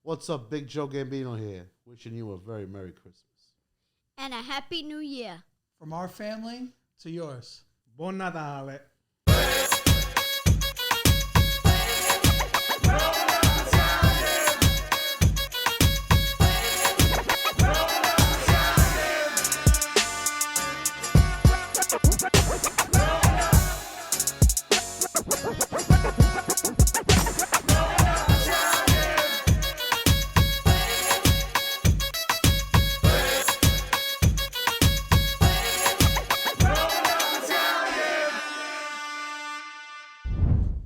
What's up, Big Joe Gambino here. Wishing you a very Merry Christmas. And a Happy New Year. From our family to yours. Buon Natale.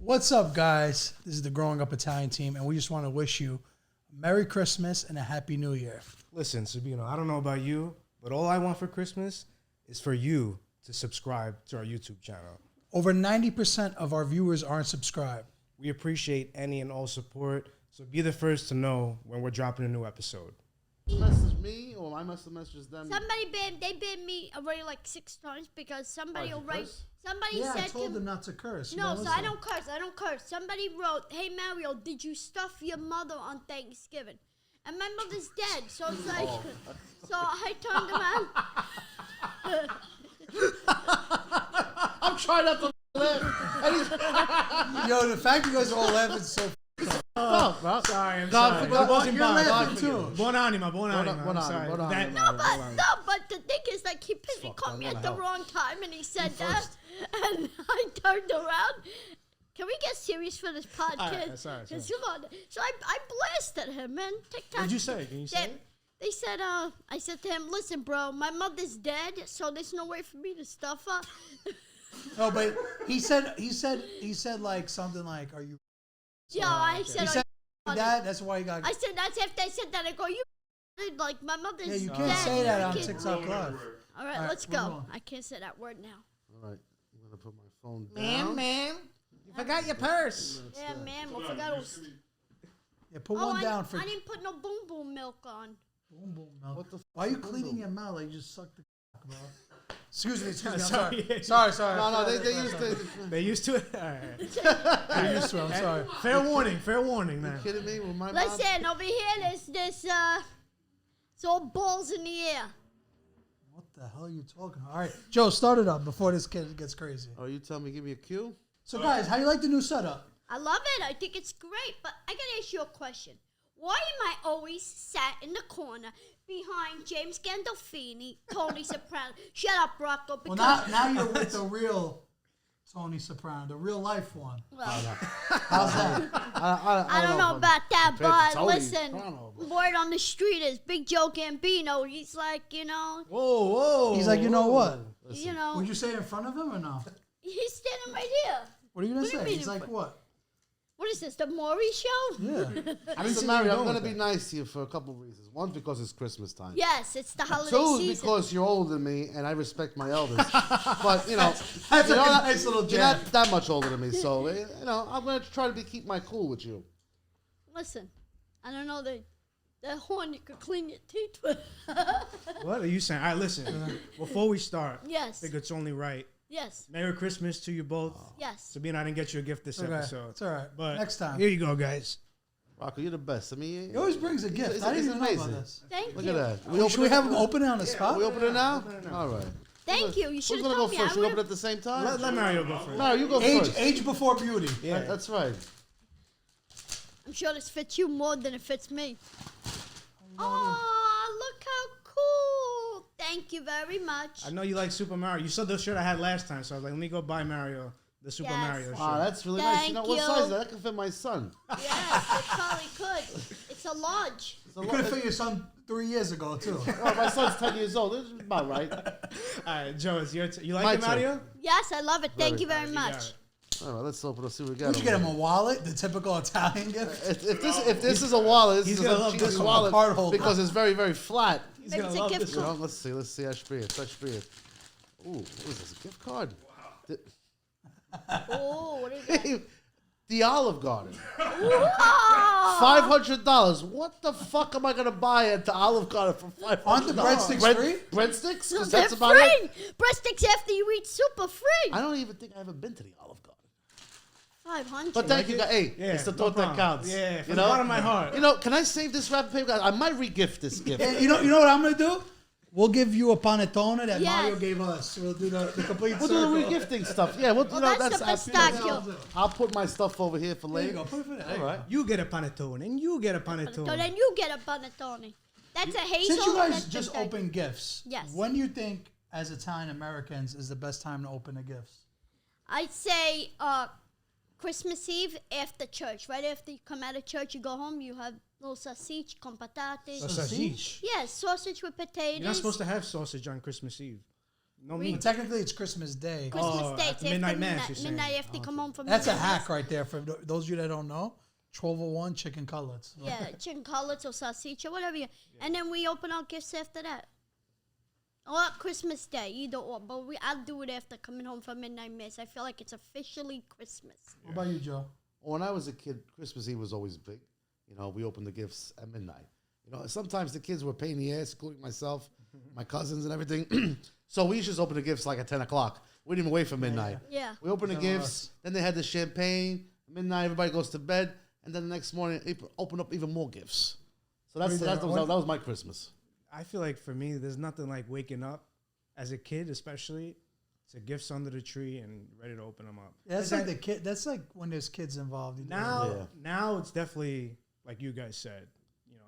What's up, guys? This is the Growing Up Italian team, and we just want to wish you a Merry Christmas and a Happy New Year. Listen, Sabino, I don't know about you, but all I want for Christmas is for you to subscribe to our YouTube channel. Over 90% of our viewers aren't subscribed. We appreciate any and all support, so be the first to know when we're dropping a new episode. Message me or I must message them. They banned me already like 6 times because somebody somebody Yeah, said I told them not to curse. You no, don't so I listen. don't curse. Somebody wrote, "Hey Mario, did you stuff your mother on Thanksgiving?" And my mother's dead, so it's like, so I turned around. I'm trying not to laugh. Yo, the fact you guys are all laughing is so Fuck, bro. Sorry, I'm God sorry. forgive- It wasn't You're bad. laughing too. Buon anima, buon anima. buon I'm sorry. anima, buon That- anima. But the thing is, like, he caught me at the wrong time, and he said that, and I turned around. Can we get serious for this podcast? Alright, sorry. 'Cause come on. So I blasted him, man. What did you say? Can you say it? They said, I said to him, "Listen, bro, my mother's dead, so there's no way for me to stuff her." No, but he said like something like, "Are you?" Yeah, I said, He said that. That's why he got. I said, that's after I said that. I go, "You like my mother's Yeah, you dead." can't say that You on can't- TikTok Live. All right, All let's right, we're go. going. I can't say that word now. All right, I'm gonna put my phone down. Man, you forgot your purse. Yeah, man, we forgot. Yeah, put Oh, one down for. I didn't put no boom boom milk on. Boom, boom, milk. What the Why are you fuck, cleaning boom? your mouth like you just sucked the cock, bro? Excuse me, I'm Sorry. sorry. Sorry. No, they used to. They used to it? All right. They're used to it, I'm sorry. Fair warning, man. You kidding me? With my mom? Listen, over here, there's this, it's all balls in the air. What the hell are you talking about? All right, Joe, start it up before this kid gets crazy. Oh, you tell me, give me a cue? So, guys, how do you like the new setup? I love it. I think it's great. But I got to ask you a question. Why am I always sat in the corner behind James Gandolfini, Tony Soprano? Shut up, Rocco. Well, Because, now you're with the real Tony Soprano, the real life one. well, How's that? I don't know about that, Compared to but Tony listen, Soprano, but- word on the street is Big Joe Gambino. He's like, Whoa. He's like, you know what? Would you say it in front of him or no? he's standing right here. What are you gonna What do you say? mean He's in like, front? what? What is this, the Maury show? Yeah. Listen, Mary, I'm gonna be nice to you for a couple of reasons. One, because it's Christmas time. Yes, it's the holiday Two, season. because you're older than me and I respect my elders. But you know, That's you're a not- nice little You're jab. not that much older than me, so you know, I'm gonna try to keep my cool with you. Listen, I don't know the horn you could clean your teeth with. What are you saying? All right, listen. Before we start, I Yes. think it's only right. Yes. Merry Christmas to you both. Yes. Sabino, I didn't get you a gift this Okay, episode. it's all right. But Next time. Here you go, guys. Rocco, you're the best. I mean, He always brings a gift. I didn't even know about this. Thank Look you. at that. Should we have him open it on the spot? We open it now? All right. Thank you. You Who's should have gonna go told me. first? I We would open at the same time? Let Mario go first. No, you go first. Age before beauty. Yeah. That's right. I'm sure this fits you more than it fits me. Oh, look how cool. Thank you very much. I know you like Super Mario. You saw the shirt I had last time, so I was like, let me go buy Mario the Super Yes. Mario shirt. Ah, that's really nice. You know, Thank what you. size is that? That can fit my son. Yes, it probably could. It's a large. It's a You lot- could have fit your son 3 years ago, too. Oh, my son's 10 years old. This is about right. All right, Joe, it's your turn. You My like it, turn. Mario? Yes, I love it. Thank you very You much. got it. All right, let's open. Let's see what we got. Would you get over him a wallet, the typical Italian gift? If this is a wallet, this he's is gonna a love cheapest this one. wallet A card holder. because it's very, very flat. He's Maybe gonna it's a love gift this You one. know, let's see. I spirit. Ooh, what is this? A gift card? Oh, what is that? The Olive Garden. Wow. $500. What the fuck am I gonna buy at the Olive Garden for $500? Aren't the breadsticks free? Breadsticks? 'Cause They're that's about free. it. Breadsticks after you eat super free. I don't even think I ever been to the Olive Garden. 500. But thank you, guys. Hey, Yeah, it's the no thought that problem. counts. Yeah, from you the know? bottom of my heart. You know, can I save this wrapping paper? I might re-gift this gift. Yeah, you know what I'm gonna do? We'll give you a panettone that Yes. Mario gave us. We'll do the complete We'll circle. do the re-gifting stuff. Yeah, Well, that's the pistachio. I'll put my stuff over here for There you later. go. Put it for that. All right. You get a panettone, and you get a So panettone. then you get a panettone. That's a hazel. Since you guys that's just pistachio. open gifts, Yes. when do you think, as Italian Americans, is the best time to open the gifts? I'd say Christmas Eve after church. Right after you come out of church, you go home, you have little sausage con patate. Sausage. Yes, sausage with potatoes. You're not supposed to have sausage on Christmas Eve. No We- meat. But technically, it's Christmas Day. Christmas Oh, Day. at It's the after midnight mass, you're saying. midnight after you come home from That's a midnight hack mass. right there for those of you that don't know. 1201 chicken cutlets. Yeah, chicken cutlets or sausage or whatever. And then we open our gifts after that. Or Christmas Day, either or. But I'll do it after coming home from midnight mass. I feel like it's officially Christmas. What about you, Joe? When I was a kid, Christmas Eve was always big. You know, we opened the gifts at midnight. You know, sometimes the kids were a pain in the ass, including myself, my cousins and everything. So we used to open the gifts like at 10 o'clock. We didn't even wait for midnight. Yeah. We opened the So gifts, then they had the champagne. Midnight, everybody goes to bed. And then the next morning, they open up even more gifts. So that was my Christmas. I feel like for me, there's nothing like waking up as a kid, especially, to gifts under the tree and ready to open them up. Yeah, that's like the kid. That's like when there's kids involved. You know? Now it's definitely like you guys said, you know,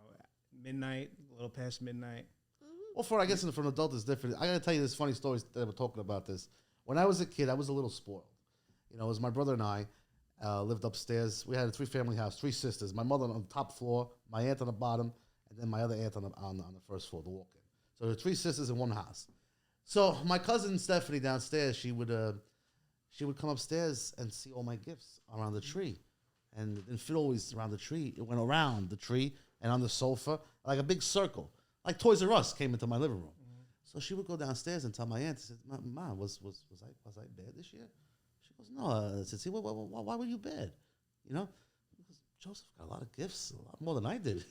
midnight, a little past midnight. Well, I guess for an adult, it's different. I got to tell you this funny story that we're talking about this. When I was a kid, I was a little spoiled. You know, it was my brother and I lived upstairs. We had a 3-family house, 3 sisters. My mother on the top floor, my aunt on the bottom, and then my other aunt on the first floor, the walk-in. So there were 3 sisters in one house. So my cousin Stephanie downstairs, she would come upstairs and see all my gifts around the tree, and it didn't fit always around the tree. It went around the tree and on the sofa like a big circle, like Toys R Us came into my living room. So she would go downstairs and tell my aunt, she said, "Ma, was I bad this year?" She goes, "No." I said, "See, why were you bad?" You know, because Joseph got a lot of gifts, a lot more than I did.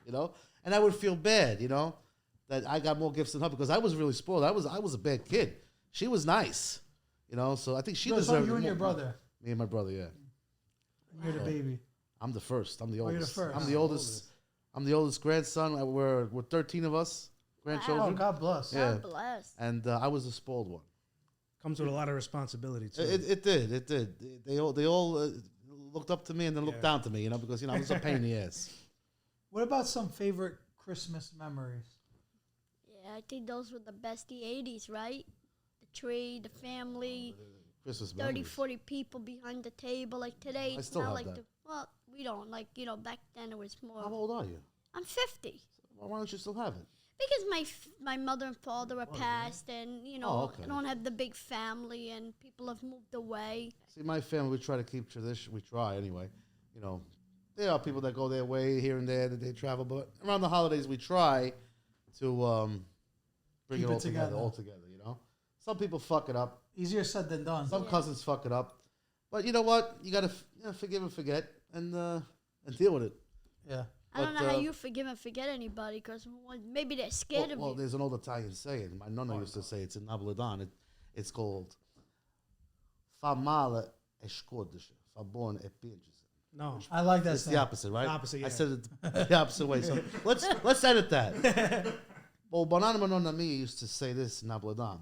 You know, and I would feel bad, you know, that I got more gifts than her because I was really spoiled. I was a bad kid. She was nice, you know. So I think she So it's deserved like you and more. your brother. Me and my brother, yeah. You're the baby. I'm the first. I'm the you're the oldest. first. I'm the oldest. I'm the oldest grandson. We're 13 of us Oh, grandchildren. God bless. Yeah. God bless. And I was the spoiled one. Comes with a lot of responsibility too. It did. They all looked up to me and then looked down to me, you know, because I was a pain in the ass. What about some favorite Christmas memories? Yeah, I think those were the best, the 80s, right? The tree, the family, Christmas 30, memories. 40 people behind the table. Like today, I it's still not have like that. we don't. Like, back then it was more. How old are you? I'm 50. Why don't you still have it? Because my mother and father are passed, and okay. I don't have the big family, and people have moved away. See, my family, we try to keep tradition. We try anyway. You know, there are people that go their way here and there, that they travel, but around the holidays, we try to bring Keep it it all together. together, you know? Some people fuck it up. Easier said than done. Some cousins fuck it up. But you know what? You got to forgive and forget and deal with it. Yeah. I don't But, know how you forgive and forget anybody, because maybe they're scared of Well, you. there's an old Italian saying. My nonna used to say it's in Napoletan. It's called fa male e scordici, fa buono e piangisci. No. I like that It's saying. the opposite, right? The opposite, I yeah. said it the opposite way. So let's edit that. Well, Bonanima nonna mia used to say this in Napoletan.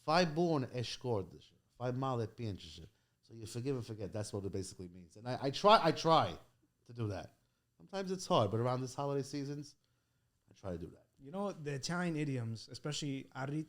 Fai buono e scordici, fai male e piangisci. So you forgive and forget. That's what it basically means. And I try to do that. Sometimes it's hard, but around this holiday seasons, I try to do that. You know, the Italian idioms, especially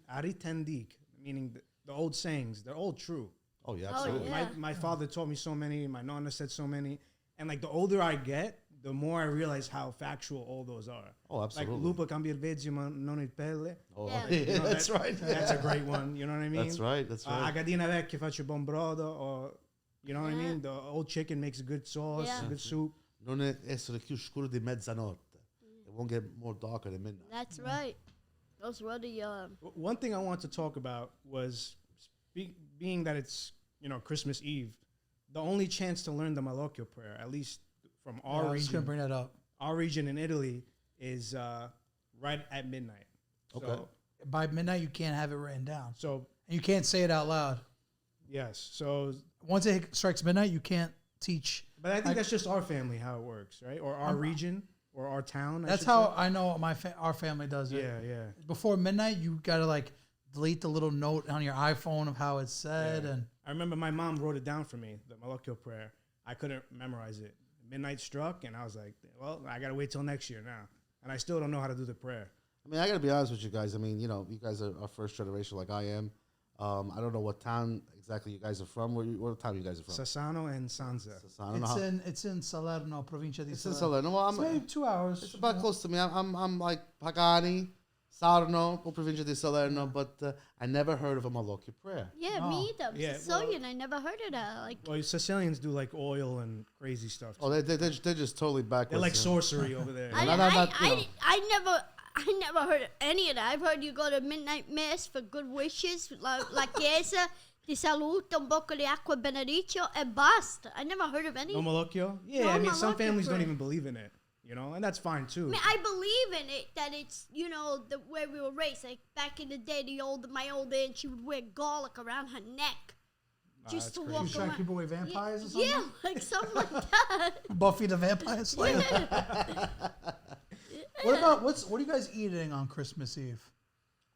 aritendik, meaning the old sayings, they're all true. Oh yeah, Oh, absolutely. yeah. My father taught me so many. My nonna said so many. And like the older I get, the more I realize how factual all those are. Oh, absolutely. Like lupo cambia il vezzo ma non il pelle. Oh, Yeah. yeah, You know, that's right. That's a great one. You know what I mean? That's right. That's right. A gallina vecchia faccio buon brodo, or you know what I Yeah. mean? The old chicken makes a good sauce, Yeah. good soup. Non è essere più scuro di mezzanotte. It won't get more darker than midnight. That's right. Those were the One thing I want to talk about was being that it's Christmas Eve, the only chance to learn the Malocchio prayer, at least from I our was just gonna region. bring that up. Our region in Italy is right at midnight. Okay. By midnight, you can't have it written down, So and you can't say it out loud. yes, so Once it strikes midnight, you can't teach. But I think that's just our family how it works, right? Or our region or our town. That's how I know our family does it. Yeah. Before midnight, you gotta like delete the little note on your iPhone of how it's said, Yeah. and I remember my mom wrote it down for me, the Malocchio prayer. I couldn't memorize it. Midnight struck, and I was like, well, I got to wait till next year now. And I still don't know how to do the prayer. I mean, I got to be honest with you guys. I mean, you know, you guys are first generation like I am. I don't know what town exactly you guys are from. What town you guys are from? Sassano and Sanza. it's in Salerno, provincia di It's in Salerno. Salerno. Well, It's maybe 2 hours. it's about close to me. I'm like Pagani, Sarno, or provincia di Salerno, but I never heard of a Malocchio prayer. Yeah, No. me either. Yeah, Sicilian, I never heard of that. Like, Well, Sicilians do like oil and crazy stuff. Oh, they're just totally backwards. They're like yeah. sorcery over there. I never heard of any of that. I've heard you go to midnight mass for good wishes, la chiesa, ti saluta, un poco di acqua benedicio, e basta. I never heard of any. No Malocchio? Yeah, No I mean, some Malocchio families don't prayer. even believe in it, you know, and that's fine too. I mean, I believe in it that it's, you know, the way we were raised. Like back in the day, my old aunt, she would wear garlic around her neck just that's to crazy. walk You trying to around. keep away vampires or something? Yeah, like something like that. Buffy the Vampire Slayer. What are you guys eating on Christmas Eve?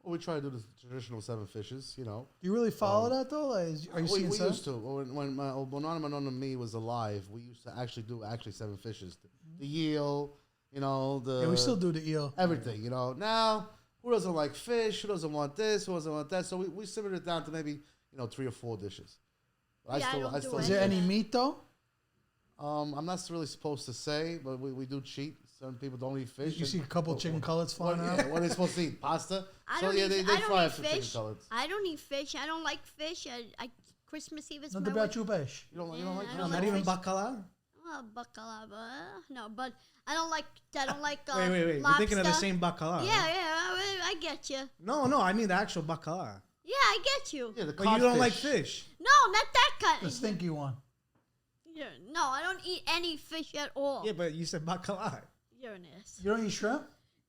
Well, we try to do the traditional 7 fishes, you know. Do you really follow that though? Like, are you we seeing stuff? used to. When my Bonanima and me was alive, we used to actually do 7 fishes. The eel, you know, Yeah, we still do the eel. everything, you know. Now, who doesn't like fish? Who doesn't want this? Who doesn't want that? So we simmered it down to maybe, 3 or 4 dishes. But Yeah, I don't do Is any there of any that. meat though? I'm not really supposed to say, but we do cheat. Some people don't eat fish. You see a couple chicken cutlets flying What, around? yeah, what are they supposed to eat? Pasta? I So don't yeah, eat, they I fry don't up eat some chicken fish. cutlets. I don't eat fish. I don't like fish. Christmas Eve is Não my te way. bate o peixe. You don't Yeah, like I that? don't Not like even fish. bacala? Oh, bacalao. No, but I don't like. Wait. Lobster. You're thinking of the same bacala. Yeah, right? yeah. I get you. No, I mean the actual bacala. Yeah, I get you. Yeah, the But you don't like codfish. fish. No, not that kind. The stinky one. Yeah, no, I don't eat any fish at all. Yeah, but you said bacala. You're an ass. You don't eat shrimp?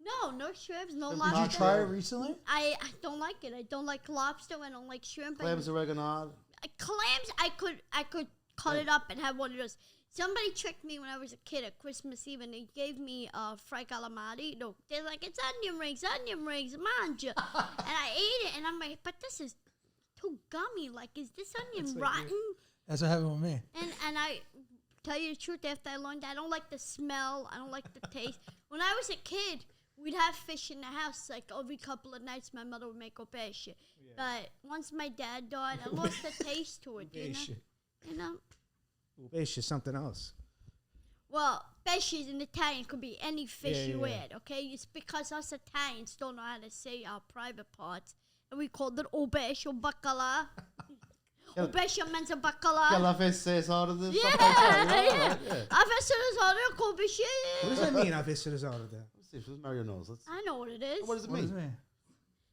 No shrimps, no Did Did you lobster. try it recently? I don't like it. I don't like lobster. I don't like shrimp. Clams, oregano. Clams, I could cut it up and have one of those. Somebody tricked me when I was a kid at Christmas Eve, and they gave me fried calamari. No, they're like, it's onion rings, manja. And I ate it, and I'm like, but this is too gummy. Like, is this onion rotten? That's what happened with me. And I tell you the truth, after I learned, I don't like the smell. I don't like the taste. When I was a kid, we'd have fish in the house. Like every couple of nights, my mother would make obeche. Yeah. But once my dad died, I lost the taste to it. You know. Ubesh is something else. Well, pesce in Italian could be any fish you yeah. add. Okay, it's because us Italians don't know how to say our private parts, and we called it obeche or bacala. Obeche means a bacala. Que la fesse sort of this Yeah, stuff like that. yeah. Yeah. I've said this all the What does that mean? I've visited out of there. Let's see if Mario knows. I know what it is. What does it What does mean? it mean?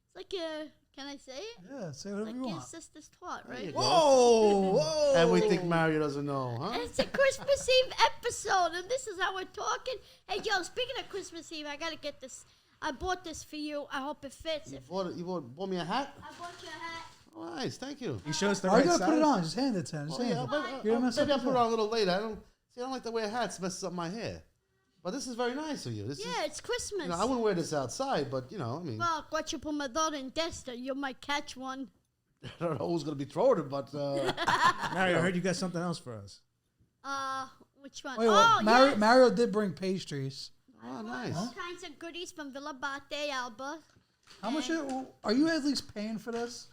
It's like a. Can I say it? Yeah, say whatever Like you your want. sister's taught, There you right? go. Whoa! And we think Mario doesn't know, huh? And it's a Christmas Eve episode, and this is how we're talking. Hey, Joe, speaking of Christmas Eve, I gotta get this. I bought this for you. I hope it fits. You bought me a hat? I bought you a hat. Oh, nice, thank you. You show us the Why right you gotta put it size? on? Just hand it to him. Just Well, hand yeah, it. but, You don't mess maybe up I'll his put it hair. on a little later. I don't like the way hats. It messes up my hair. But this is very nice of you. This is, Yeah, it's Christmas. I wouldn't wear this outside, but I mean, Well, got you pomodoro in Desta. You might catch one. I don't know who's gonna be throwing it, but Mario, I heard you got something else for us. Which one? Wait, well, oh, Mario, yes. Mario did bring pastries. oh, nice. All kinds of goodies from Villa Bate, Alba. How much are you at least paying for this?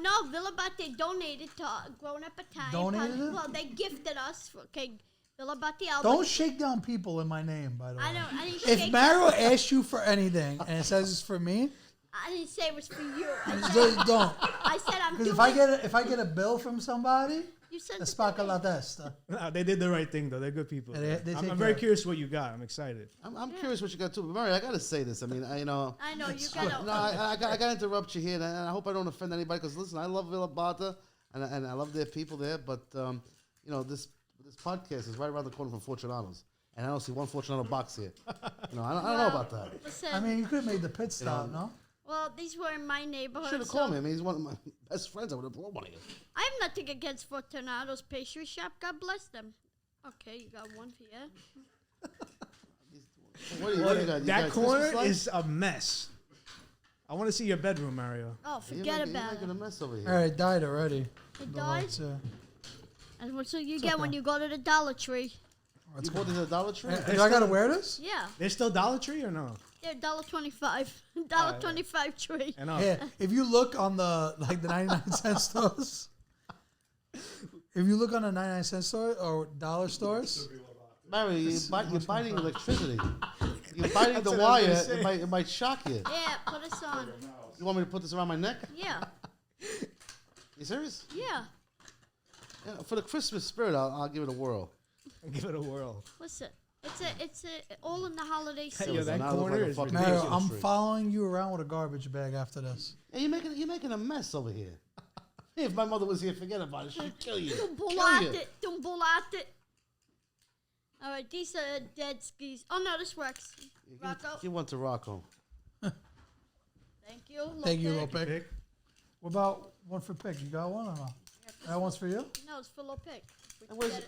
No, Villa Bate donated to Grown Up Italian. Donated it? Well, they gifted us. Okay, Villa Bate, Alba. Don't shake down people in my name, by the way. I didn't If shake Mario asks you for anything and it says it's for me, I didn't say it was for you. I said, just don't. I said I'm Because doing if I get a bill from somebody, You said it's the spacca la testa. No, they did the right thing, though. They're good people. Yeah, they take I'm very care. curious what you got. I'm excited. I'm curious what you got too. But Mario, I gotta say this. I mean, I know you got No, I gotta interrupt you here, and I hope I don't offend anybody. Because listen, I love Villa Bata, and I love their people there. But this podcast is right around the corner from Fortunato's, and I don't see one Fortunato box here. I don't know about that. Listen, I mean, you could have made the pit stop, no? well, these were in my neighborhood. Should have called me. I mean, he's one of my best friends. I would have brought one of you. I have nothing against Fortunato's pastry shop. God bless them. Okay, you got one here. What do you got? You That got corner Christmas lights? is a mess. I want to see your bedroom, Mario. Oh, You're forget making, about you're making it. a mess over All here. right, died already. It The died. lights, That's what you get when you go to the Dollar Tree. You bought this at Dollar Tree? Do I gotta wear this? Yeah, There's still Dollar Tree or no? they're $1.25. $1.25 tree. And no. Yeah. If you look on the 99-cent stores, if you look on the 99-cent store or dollar stores, Mary, you're biting electricity. You're biting the That's what I wire. was gonna say. It might shock you. Yeah, put us on. You want me to put this around my neck? Yeah, You serious? yeah. Yeah, for the Christmas spirit, I'll give it a whirl. Give it a whirl. Listen, it's a all in the holiday Yo, season. that Now I look corner like a is fucking ridiculous. Mario, I'm Street. following you around with a garbage bag after this. Hey, you're making a mess over here. If my mother was here, forget about it. She'd kill you. Don't Kill pull out you. it. Don't pull out it. All right, these are dead skis. Oh no, this works. Rocco, Give one to Rocco. thank you. Thank you, Lopez. Lopez. What about one for Pick? You got one or no? That one's for you? No, it's for Lopez. And where's-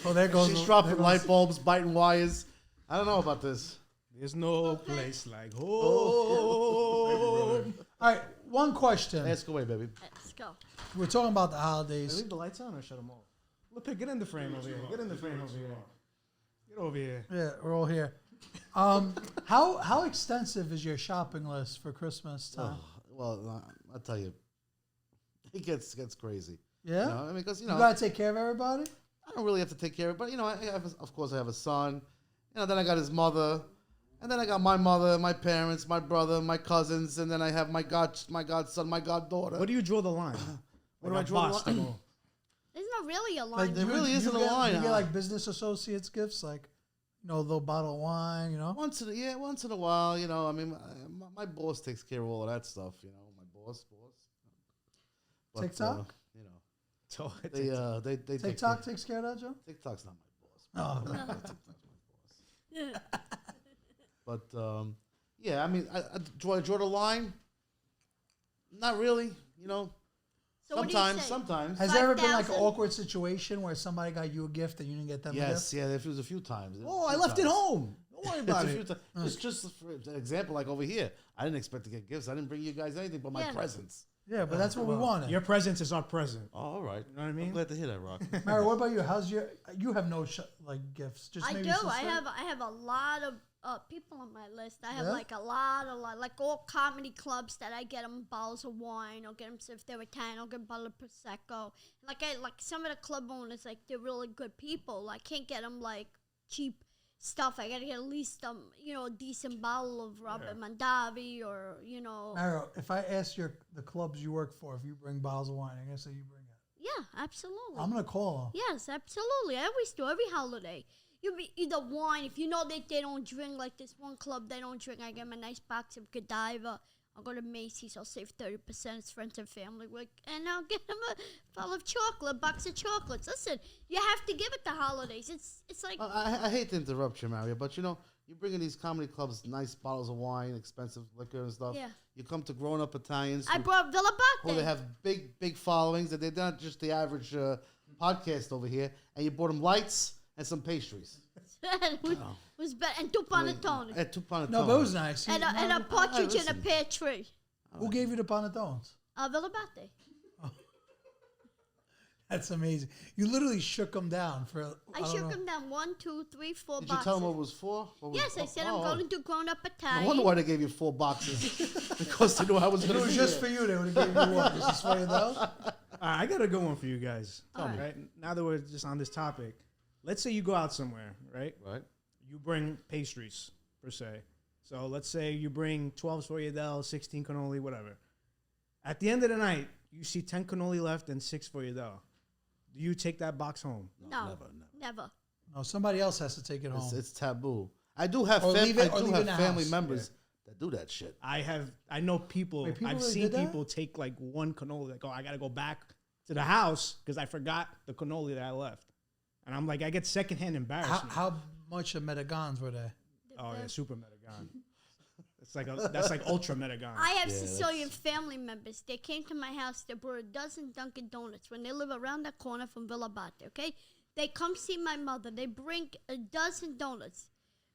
Oh, there goes. She's there dropping goes- light bulbs, biting wires. I don't know about this. There's no place like home. All right, one question. Ask away, baby. Let's go. We're talking about the Hey, holidays. leave the lights on or shut them off? Look, get in the frame over here. Get in the frame over here. Get over here. Yeah, we're all here. How extensive is your shopping list for Christmas time? Well, I'll tell you, it gets crazy. Yeah, You know, I mean, because you gotta take care of everybody. I don't really have to take care of it, but of course, I have a son. Then I got his mother, and then I got my mother, my parents, my brother, my cousins, and then I have my godson, my goddaughter. Where do you draw the line? Where do I draw the line? Bosco. There's not really a line. Like There really isn't a get, line, You get huh? like business associates gifts, like a little bottle of wine. Once in a while, I mean, my boss takes care of all of that stuff. My boss. But, TikTok? So they take TikTok care. takes care of that, Joe. TikTok's not my boss. Oh, Yeah. But yeah, I mean, I draw the line. Not really, So what do you say? Sometimes. has there ever been like an 5,000? awkward situation where somebody got you a gift and you didn't get them a Yes, gift? yeah, there was a few times. Oh, I left it home. Don't worry about it. Just for an example, like over here, I didn't expect to get gifts. I didn't bring you guys anything but my Yeah. presents. Yeah, but that's what we wanted. Your presence is our present. Oh, all right. You know what I I'm mean? glad to hear that, Rock. Mary, what about you? You have no gifts? Just I maybe do. sister? I have a lot of people on my list. I have Yeah? like a lot, like all comedy clubs that I get them bottles of wine. I'll get them if they're Italian. I'll get them a bottle of prosecco. Like some of the club owners, like they're really good people. I can't get them like cheap stuff. I gotta get at least a decent bottle of Robert Mondavi or Mario, if I ask the clubs you work for if you bring bottles of wine, I'm gonna say you bring it. Yeah, absolutely. I'm gonna call them. Yes, absolutely. I always do every holiday. You'll be either wine. If you know that they don't drink, like this one club, they don't drink. I get them a nice box of Godiva. I'll go to Macy's. I'll save 30%. It's friends and family week, and I'll get them a bottle of chocolate, a box of chocolates. Listen, you have to give it the holidays. It's like I hate to interrupt you, Mario, but you bring in these comedy clubs, nice bottles of wine, expensive liquor and stuff. Yeah. You come to grown-up Italians. I brought Villa Well, they have big followings, and they're not just the average podcast over here. And you bought them lights and some pastries. it was better, and two panettone, And two panettone. No, but it was nice. and a partridge in a listen. pear tree. Who gave you the panettones? Villa Bate. That's amazing. You literally shook them down for. I shook them down 1, 2, 3, 4 Did you boxes. tell them what it was for? Yes, I said I'm going to grown up I Italian. wonder why they gave you 4 boxes. Because they knew I was If going it to was be just there. for you, they would have given you one. This is for you though. All right, I got a good one for you guys. All right. Right? Now that we're just on this topic, let's say you go out somewhere, right? Right. You bring pastries, per se. So let's say you bring 12 sfogliatelle, 16 cannoli, whatever. At the end of the night, you see 10 cannoli left and 6 sfogliatelle. Do you take that box home? No, never. No, somebody else has to take it home. It's taboo. I do have Or leave it- or leave it in the family house. members that do that shit. I know people, Wait, people I've really seen did that? people take like one cannoli, like, oh, I got to go back to the house because I forgot the cannoli that I left. And I'm like, I get secondhand embarrassment. How much of Metagons were they? Oh, yeah, super Metagon. That's like ultra Metagon. I have Yeah, Sicilian family members. They came to my house. They brought a dozen Dunkin' Donuts when they live around the corner from Villa Bate, okay? They come see my mother. They bring a dozen donuts.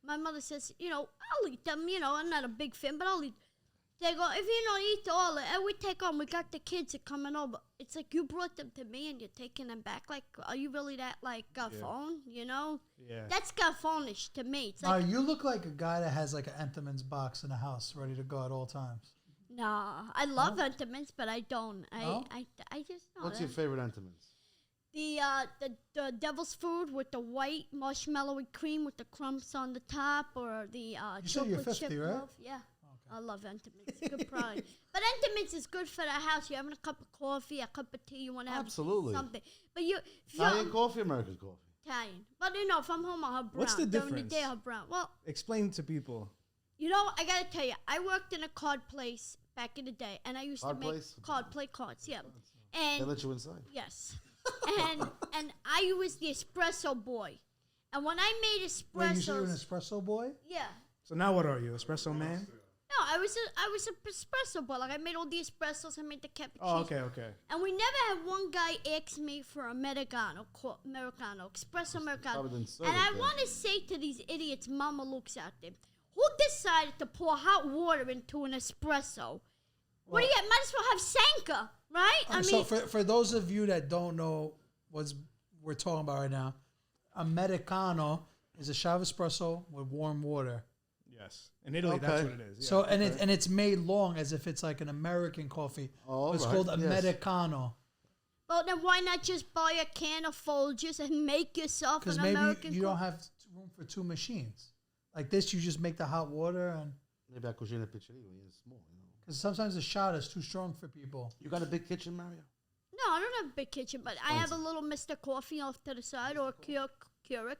My mother says, I'll eat them. I'm not a big fan, but I'll eat. They go, if you don't eat all of it, and we take on. We got the kids are coming over. It's like you brought them to me and you're taking them back. Like, are you really that phone? Yeah. That's phonish to me. It's Now, you look like a guy that has like an Entenmann's box in the house ready to go at all times. nah. I love Entenmann's, but I don't. No? I just don't. What's your favorite Entenmann's? The devil's food with the white marshmallowy cream with the crumbs on the top, or the You said you're chocolate 50, chip right? loaf. Yeah. I love Entenmann's. Good product. But Entenmann's is good for the house. You're having a cup of coffee, a cup of tea. You want to have Absolutely. something. But if Italian you're coffee, American coffee. Italian. But if I'm home, I'll have brown. What's the During the difference? day, I'll have brown. Well, Explain to people. I got to tell you, I worked in a card place back in the day, and I used Card to make place? play cards, yeah. They And let you inside. yes. and I was the espresso boy. And when I made Wait, you said you're an espressos, espresso boy? yeah. So now what are you, espresso man? No, I was an espresso boy. Like I made all the espressos. I made the cappuccino. Oh, okay. And we never had one guy ask me for Americano, espresso Americano. Probably didn't serve And it I then. want to say to these idiots, Mama Luke's out there, who decided to pour hot water into an espresso? What do you get? Might as well have Sanka, right? I So mean, for those of you that don't know what we're talking about right now, Americano is a shot of espresso with warm water. Yes. In Italy, that's Okay. what it is. Yeah. So it's made long as if it's like an American coffee. Oh, It's right, called yes. Americano well, then why not just buy a can of Folgers and make yourself because an maybe American you don't have room for two machines. Like this, you just make the hot water, and Maybe a cucina pizzeria is small. because sometimes the shot is too strong for people. You got a big kitchen, Mario? No, I don't have a big kitchen, but I have a little Mr. Coffee off to the side, or Keurig,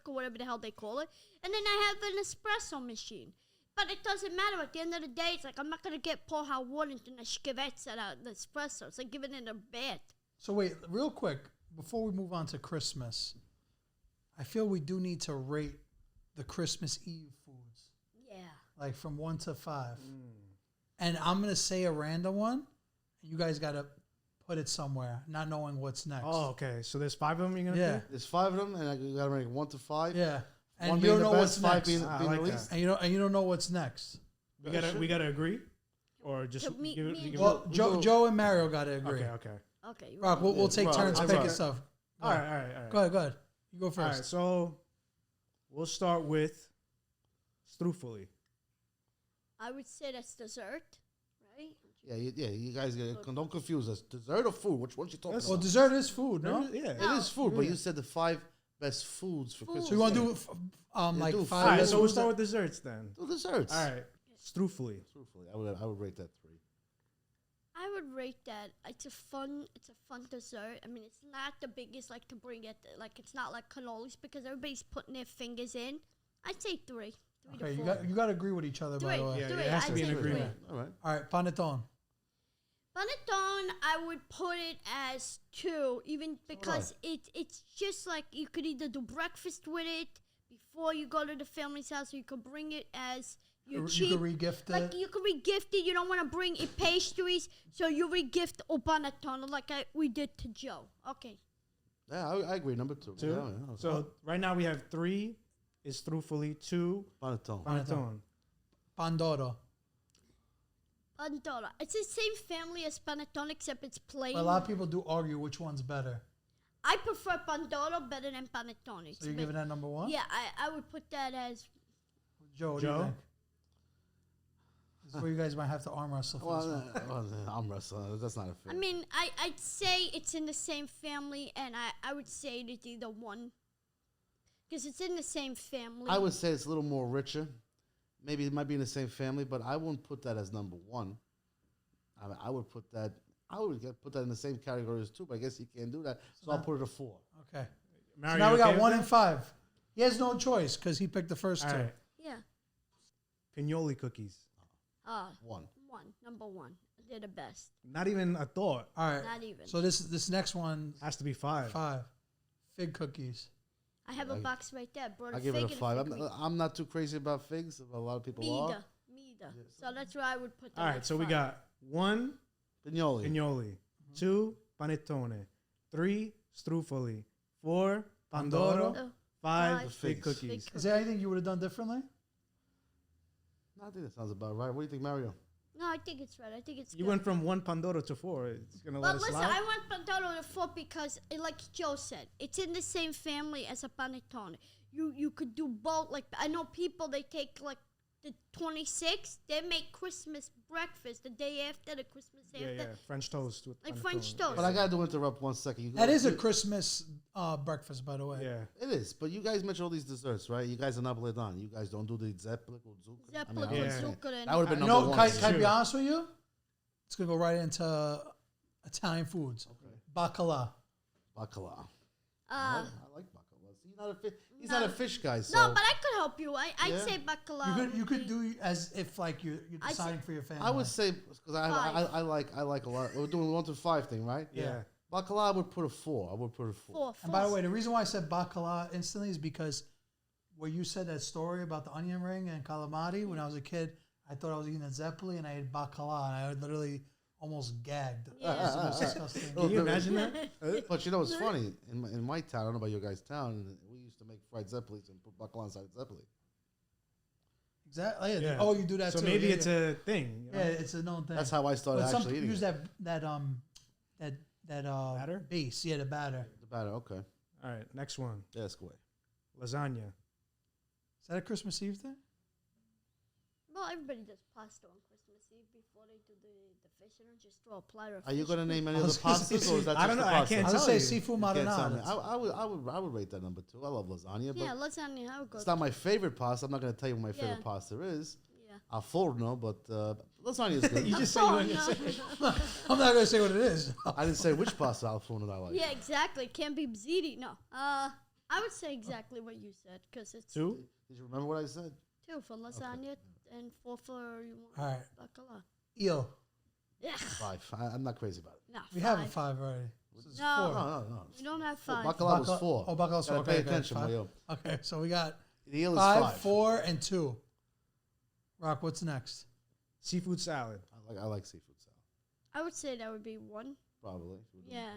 or whatever the hell they call it. And then I have an espresso machine. But it doesn't matter. At the end of the day, it's like I'm not going to pour hot water into the schwezetza, the espresso. It's like giving it a bath. So wait, real quick, before we move on to Christmas, I feel we do need to rate the Christmas Eve foods, Yeah. like from 1 to 5. And I'm gonna say a random one. You guys gotta put it somewhere, not knowing what's next. Oh, okay. So there's 5 of them you're gonna yeah, do? There's 5 of them, and you got to rank 1 to 5. yeah. And One you being don't the know best, what's 5 next. being, I being like the least. that. And you don't know what's next. We gotta agree, or just So me- give it. me and give Well, it- Joe and Mario gotta agree. okay. Okay. you Rock, ready? we'll take Rock, turns I'm picking right. stuff. All right. Go ahead. You go All right. first. So we'll start with strufoli. I would say that's dessert, right? Yeah, you guys don't confuse us. Dessert or food? Which one you talking That's- Well, about? dessert is food, no? Yeah. It is food, but Yeah. you said the 5 best foods for Christmas. So you want to Day. do like do 5 All right. best So we'll foods start that- with desserts then. Do desserts. All right. Strufoli. Truthfully, I would rate that 3. I would rate that it's a fun dessert. I mean, it's not the biggest like to bring it like it's not like cannolis because everybody's putting their fingers in. I'd say 3. 3 Okay, to you 4. got to agree with each other, by Three. the way. Yeah, Three. it has to I'd be an say three. agreement. All right. All right, panettone. Panettone, I would put it as 2, even because it's just like you could either do breakfast with it before you go to the family's house, or you could bring it as your You cheap. can re-gift Like it. you could re-gift it. You don't want to bring it pastries, so you re-gift a panettone like we did to Joe. Okay. Yeah, I agree. Number 2. 2. Yeah. So right now we have 3 is strufoli, 2 Panettone. panettone. Pandoro. Pandora. It's the same family as panettone, except it's plain. But a lot of people do argue which one's better. I prefer Pandoro better than panettone. It's So you're bit- giving that number 1? Yeah, I would put that as. Joe, what do you Joe? think? This is where you guys might have to arm wrestle for this one. I'm wrestling. That's not a fair. I mean, I'd say it's in the same family, and I would say it's either one. Because it's in the same family. I would say it's a little more richer. Maybe it might be in the same family, but I wouldn't put that as number 1. I would put that. Put that in the same category as 2, but I guess you can't do that, so I'll put it a 4. Okay. Mario, So now we you okay got with 1 that? and 5. He has no choice because he picked the first All 2. right. Yeah. Pignoli cookies. 1. Number 1. They're the best. Not even a thought. All right. Not even. So this next one, Has to be 5. 5. Fig cookies. I have a box right there. Brought I a give it fig a and 5. fig week. I'm not too crazy about figs. A lot of people Me are. either. Me either. So that's where I would put them. All right. at So we 5. got 1 Pignoli. pignoli, 2 panettone, 3 strufoli, 4 Pandoro, Pandoro. 5 Five fig figs. cookies. Fig Is there anything you would have done differently? No, I think that sounds about right. What do you think, Mario? No, I think it's right. I think it's You good. went from 1 Pandoro to 4. It's gonna let But us listen, slide. I want Pandoro to 4 because, like Joe said, it's in the same family as a panettone. You could do both. Like, I know people, they take like the 26th, they make Christmas breakfast the day after the Christmas Yeah, after. yeah. French toast with Like panettone. French toast. But I gotta do interrupt 1 second. You That guys- is a you- Christmas breakfast, by the way. Yeah. It is, but you guys mentioned all these desserts, right? You guys are Napoletan. You guys don't do the zeppelin or zucchini. Zeppelin I with Yeah. zucchini. That would have been You number know, one. can, for can I me. be honest with you? It's gonna go right into Italian foods. Okay. Bacala. Bacala. Uh, I like bacala. See, he's not a fish guy, so no, but I could help you. I'd Yeah. say bacala. You would could be- do as if like you're I deciding for your family. I would say because I like a lot. We're doing 1 to 5 thing, right? Yeah. Bacala, I would put a 4. I would put a 4. four. And by the way, the reason why I said bacala instantly is because where you said that story about the onion ring and calamari when I was a kid, I thought I was eating a zeppoli and I ate bacala and I literally almost gagged. Yeah. It was the most disgusting. Can you imagine that? But you know what's funny? In my town, I don't know about your guys' town, we used to make fried zeppelis and put bacala inside zeppeli. Exactly. Yeah. Oh, you do that So too. maybe yeah, it's yeah. a thing. You know? Yeah, it's a known thing. That's how I started But some actually people eating use it. that Batter? base. Yeah, the batter. The batter, okay. All right. Next one. Yeah, that's good. Lasagna. Is that a Christmas Eve thing? Well, everybody does pasta on Christmas Eve before they do the fish, and then just throw a platter of Are you fish going to with- name any I of the was gonna say, pastas, or is that I just don't the know, I pasta? can't I was tell gonna say you. seafood You can't tell me. marinara. I would rate that number 2. I love lasagna, but Yeah, lasagna. I would go. it's not my favorite pasta. I'm not going to tell you what my favorite Yeah. pasta is. Yeah. Al forno, but lasagna is good. You just say you want to say. I'm not gonna say what it is. I didn't say which pasta al forno I like. Yeah, exactly. Can't be ziti. No. I would say exactly what you said because it's 2? Did you remember what I said? 2 for lasagna and 4 for All right, bacala. eel. Yeah. 5. I'm not crazy about it. No. We have a 5 already. This is No. 4. No. We don't have Four. 5. Bacala was 4. Oh, bacala's 4. Gotta pay Okay, attention, five. Mario. Okay, so we got The eel is 5, 5. 4, and 2. Rock, what's next? Seafood salad. I like seafood salad. I would say that would be 1. Probably. Yeah.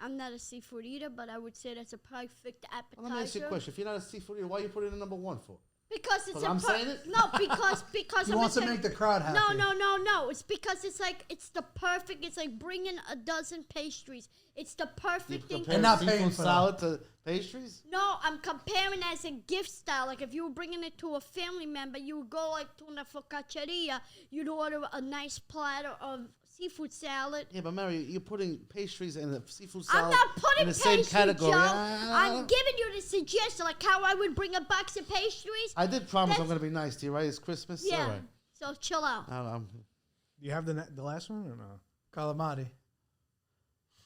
I'm not a seafood eater, but I would say that's a perfect appetizer. Well, let me ask you a question. If you're not a seafood eater, why are you putting it in number 1 for? Because it's Because a I'm saying it? No, because He I'm wants to gonna make say- the crowd happy. No. It's because it's like it's the perfect. It's like bringing a dozen pastries. It's the You perfect thing. compare And not seafood paying for salad to pastries? No, I'm comparing as a gift style. Like if you were bringing it to a family member, you would go like to una focacceria. You'd order a nice platter of seafood salad. Yeah, but Mary, you're putting pastries and the seafood salad I'm not putting in the same pastry, category. Joe. Ah. I'm giving you the suggestion, like how I would bring a box of pastries. I did promise I'm That's- going to be nice to you, right? It's Christmas. Yeah. All right. So chill out. Do you have the last one or no? Calamari.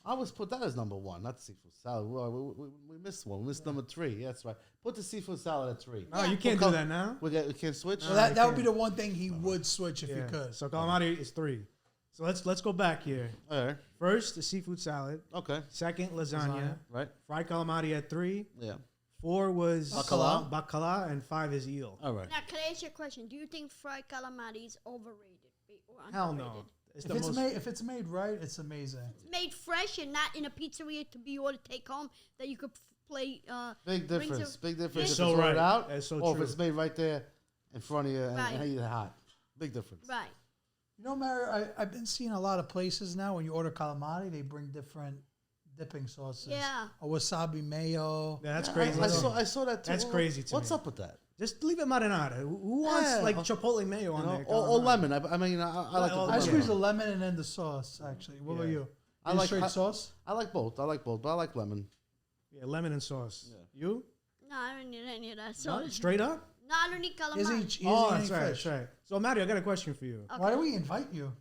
I always put that as number 1, not seafood salad. We missed one. We missed number 3. Yeah, that's right. Put the seafood salad at 3. No, Yeah. you can't Well, do that now. We can't switch? So that would be can't. the one thing he would switch if he could. So calamari is 3. So let's go back here. All right. First, the seafood salad. Okay. Second, lasagna. Right? Fried calamari at 3. Yeah. 4 was Bacala. bacala, and 5 is eel. All right. Now, can I ask you a question? Do you think fried calamari is overrated or Hell underrated? no. It's If the it's most. made if it's made right, it's amazing. It's made fresh and not in a pizzeria to be ordered take home that you could play. Big brings difference. a- Big difference. It's If so it's ordered right. out, That's so or true. if it's made right there in front of you and Right. eat it hot. Big difference. Right. You know, Mary, I've been seeing a lot of places now when you order calamari, they bring different dipping sauces. Yeah. A wasabi mayo. Yeah, that's I- crazy. I, too. saw that too. That's crazy to What's me. up with that? Just leave it marinara. Who wants Yeah. like chipotle mayo You on know, there? or calamari? lemon. I mean, I like Well, the I yeah. squeeze the lemon and then the sauce, actually. What about Yeah. you? I You like- straight I- sauce? I like both. But I like lemon. Yeah, lemon and sauce. Yeah. You? No, I don't need any of that. So No, straight up? No, I don't need calamari. Is he Oh, eating that's right. fish? That's right. So, Mario, I got a question for you. Okay. Why do we invite you?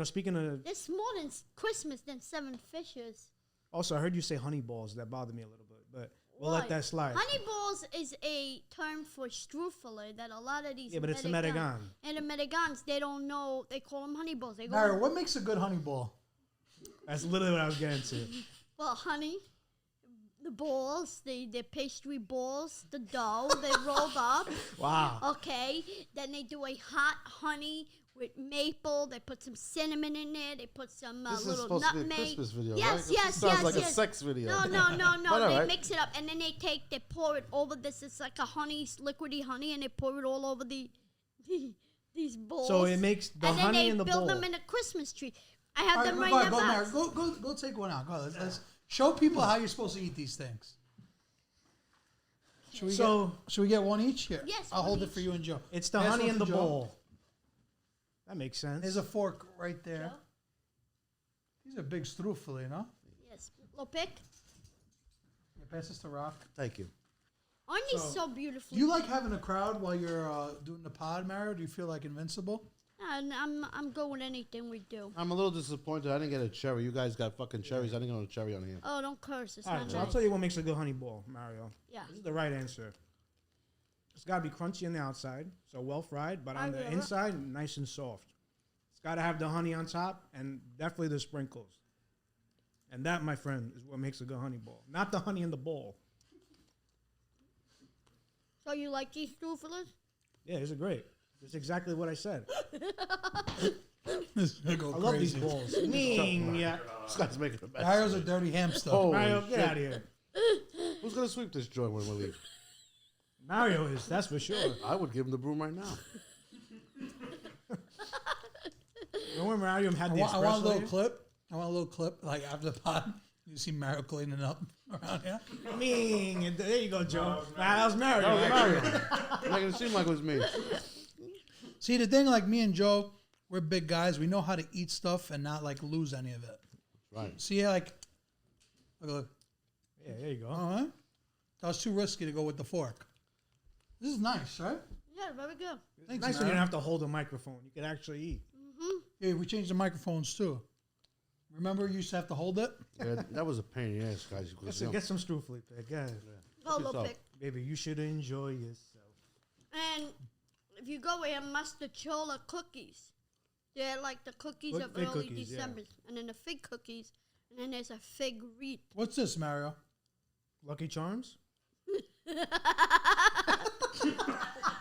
Speaking of, There's more than Christmas than 7 fishes. also, I heard you say honey balls. That bothered me a little bit, but we'll Why? let that slide. Honey balls is a term for strufele that a lot of these. Yeah, but it's a Medigan. And the Medigans, they don't know. They call them honey balls. They go, Mary, what makes a good honey ball? That's literally what I was getting to. well, honey, the balls, the pastry balls, the dough, they rolled up. Wow. Okay, then they do a hot honey with maple. They put some cinnamon in there. They put some This is little supposed to be a nutmeg. Christmas video, Yes, right? This yes, sounds yes, like yes. a sex video. No. But They alright. mix it up and then they pour it over this. It's like a liquidy honey, and they pour it all over these bowls. So it makes the and honey in then the they build bowl. them in a Christmas tree. I have All them right, right go in ahead, the go, box. Mary. Go take one out. Go. Let's show people how you're supposed to eat these things. Should we get one each here? Yes, I'll one hold it each. for you and Joe. It's the Pass honey one in to the Joe. bowl. That makes sense. There's a fork right there. Joe? These are big strufel, you know? Yes, little pick. Yeah, pass this to Rock. Thank you. Aren't these so beautiful? Do you like having a crowd while you're doing the pod, Mario? Do you feel like invincible? I'm good with anything we do. I'm a little disappointed. I didn't get a cherry. You guys got fucking cherries. I didn't get a cherry on here. Oh, don't curse. It's All not right, so I'll nice. tell you what makes a good honey bowl, Mario. Yeah. This is the right answer. It's got to be crunchy on the outside, so well fried, but on the inside, nice and soft. It's got to have the honey on top and definitely the sprinkles. And that, my friend, is what makes a good honey bowl. Not the honey in the bowl. So you like these struffelers? Yeah, these are great. That's exactly what I said. This is gonna go I love crazy. these bowls. Yeah. This guy's making a mess. Mario's a dirty hamster. Holy Mario, get shit. out of here. Who's going to sweep this joint when we leave? Mario is, that's for sure. I would give him the broom right now. Remember when Mario had I the want a espresso little here? clip. I want a little clip, like after the pod. You see Mario cleaning up around here. There you go, Joe. That was Mario. That was actually. Mario. Making it seem like it was me. See, the thing, like me and Joe, we're big guys. We know how to eat stuff and not like lose any of it. Right. See, like, look. Yeah, there you go. That was too risky to go with the fork. This is nice, right? Yeah, very good. Thanks, Nice when you Mario. don't have to hold a microphone. You can actually eat. Yeah, we changed the microphones too. Remember, you used to have to hold it. Yeah, that was a pain in the ass, guys. because, Listen, get some strufely, pick. Yeah. Go, little yourself. pick. Baby, you should enjoy yourself. And if you go, we have Mastachola cookies. They're like the cookies of Fig early cookies, yeah. December. And then the fig cookies. And then there's a fig wreath. What's this, Mario? Lucky Charms?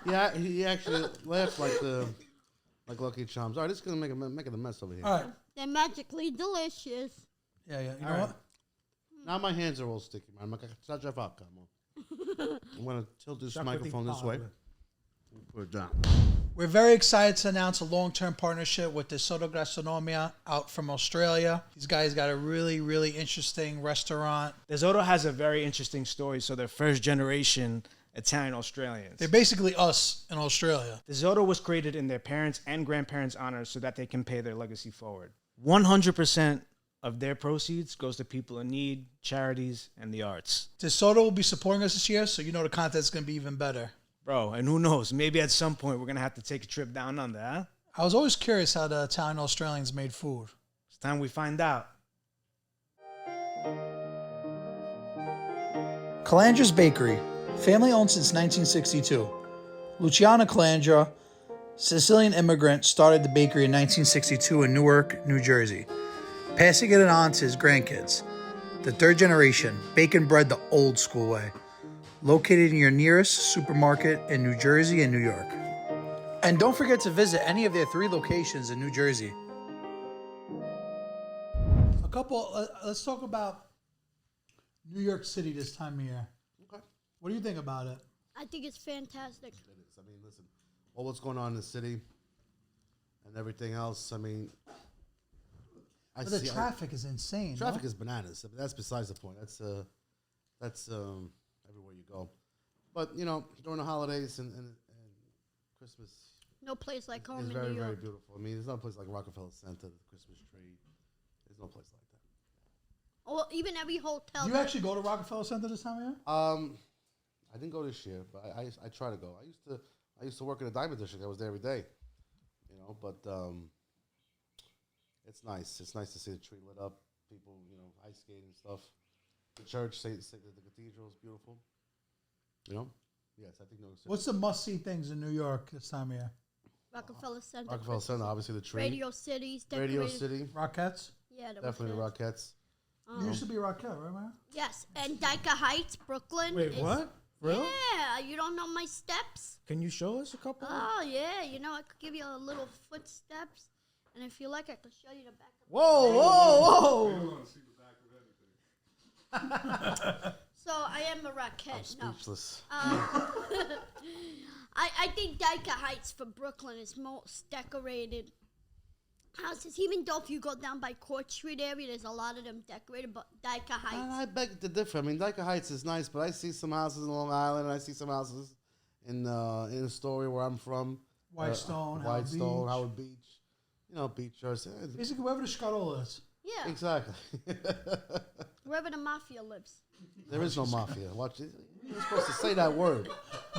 Yeah, he actually laughed like Lucky Charms. All right, this is going to make a mess over here. All right. They're magically delicious. Yeah. You know All right. what? Now my hands are all sticky, man. I'm going to tilt this Chocolate microphone this way. powder. Put it down. We're very excited to announce a long-term partnership with the Soto Gastronomia out from Australia. These guys got a really, really interesting restaurant. DeSoto has a very interesting story. So they're first generation Italian Australians. They're basically us in Australia. DeSoto was created in their parents' and grandparents' honor so that they can pay their legacy forward. 100% of their proceeds goes to people in need, charities, and the arts. DeSoto will be supporting us this year, so you know the content's going to be even better. Bro, and who knows? Maybe at some point we're going to have to take a trip down under, huh? I was always curious how the Italian Australians made food. It's time we find out. Calandra's Bakery, family owned since 1962. Luciana Calandra, Sicilian immigrant, started the bakery in 1962 in Newark, New Jersey, passing it on to his grandkids. The third generation, baking bread the old school way. Located in your nearest supermarket in New Jersey and New York. And don't forget to visit any of their 3 locations in New Jersey. Let's talk about New York City this time of year. Okay. What do you think about it? I think it's fantastic. It is. I mean, listen, all what's going on in the city and everything else, I mean, But the traffic is insane. Traffic no? is bananas. I mean, that's besides the point. That's everywhere you go. But you know, during the holidays and Christmas No place like home is in very New York. very beautiful. I mean, there's no place like Rockefeller Center, the Christmas tree. There's no place like that. Or even every hotel. Do you actually go to Rockefeller Center this time of year? I didn't go this year, but I try to go. I used to work in the Diamond District. I was there every day, you know. But it's nice. It's nice to see the tree lit up. People, you know, ice skating and stuff. The church, the cathedral is beautiful. You know, yes, I think. What's the must-see things in New York this time of year? Rockefeller Center. Rockefeller Center, obviously the tree. Radio City's Radio decorated. City, Rockettes? Yeah, definitely the Rockettes. You used to be a Rockette, right, man? Yes, and Dyker Heights, Brooklyn. Wait, is- what? Really? Yeah, you don't know my steps? Can you show us a couple? Oh, yeah. You know, I could give you a little footsteps. And if you like, I could show you the back of Whoa, whoa, We whoa! want to see the back of anything. So I am a rockhead. No. Speechless. I think Dyker Heights for Brooklyn is most decorated houses. Even though if you go down by Court Street area, there's a lot of them decorated, but Dyker Heights. And I beg to differ. I mean, Dyker Heights is nice, but I see some houses in Long Island, and I see some houses in Astoria, where I'm from. Whitestone, Howard Beach. You know, Beach Jersey. Basically, wherever the Scarola is. Yeah, Exactly. wherever the mafia lives. There is no mafia. Watch it. You're supposed to say that word,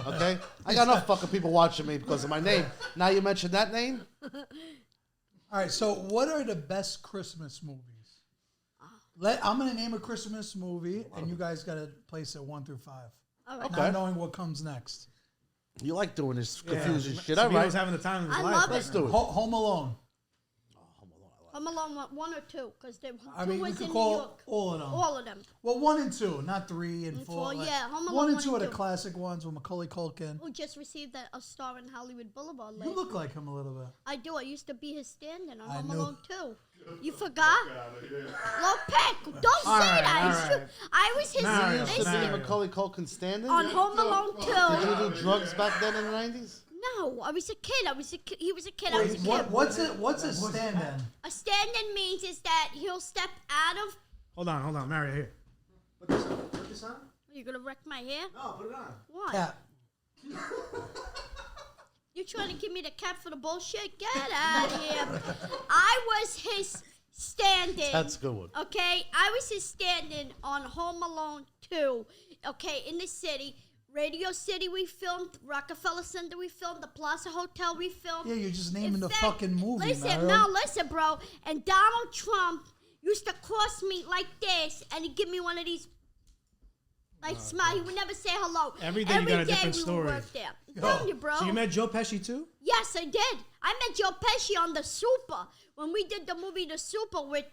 okay? I got enough fucking people watching me because of my name. Now you mention that name? All right, so what are the best Christmas movies? I'm going to name a Christmas movie, and you guys got to place it 1 through 5. All right. Okay. Not knowing what comes next. You like doing this confusing shit. All Sabino's right. having the time of his I life. love Let's it. do it. Home Alone. Home Alone 1 or 2, because two I mean, we was could in New call York. all of them. All of them. Well, 1 and 2, not 3 and And 4. four, yeah, Home 1 Alone and 1 2 are and the 2. classic ones with Macaulay Culkin. Who just received a star in Hollywood Boulevard. You last look like him a little bit. I do. I used to be his stand-in on I Home knew. Alone 2. You forgot? Got it, yeah. Low don't All say right, that. all It's true. right. I was his Mario, You listen, see Mario. Macaulay Culkin standing? on Home Alone Did 2. you do drugs back then in the 90s? No, I was a kid. He was a kid. I was a Wait, kid. what's a stand-in? A stand-in means is that he'll step out of. Hold on, Mario, here. Put this on. You're gonna wreck my hair. No, put it on. Why? Cat. You trying to give me the cap for the bullshit? Get out of here. I was his stand-in. That's a good one. Okay, I was his stand-in on Home Alone 2. Okay, in the city. Radio City we filmed, Rockefeller Center we filmed, the Plaza Hotel we filmed. Yeah, you're just naming In the fact, fucking movie, Listen, Mario. now listen, bro. And Donald Trump used to cross me like this, and he'd give me one of these. Like smile. He would never say hello. Every day you got a different we would story. work there. I'm telling you, bro. So you met Joe Pesci too? Yes, I did. I met Joe Pesci on The Super when we did the movie The Super with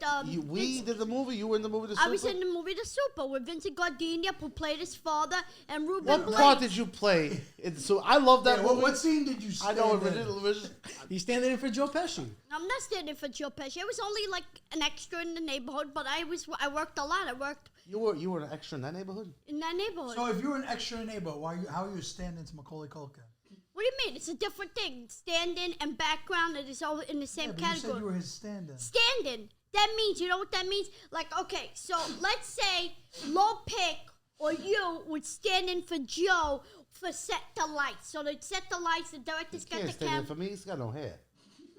We did the movie? You were in the movie? I was in the movie The Super with Vincent Gardenia, who played his father, and Ruben What Blades. part did you play? So I love that Yeah, movie. what scene did you I stand know in? original. He's standing in for Joe Pesci. I'm not standing for Joe Pesci. I was only like an extra in the neighborhood, but I worked a lot. I worked You were an extra in that neighborhood? in that neighborhood. So if you were an extra neighbor, how are you standing to Macaulay Culkin? What do you mean? It's a different thing. Stand-in and background, it is all in the same Yeah, but you said category. you were his stand-in. Stand-in. That means, you know what that means? Like, okay, so let's say Low Pick or you would stand in for Joe for set the lights. So they'd set the lights, the director's got Can't the stand in camera. for me. He's got no hair.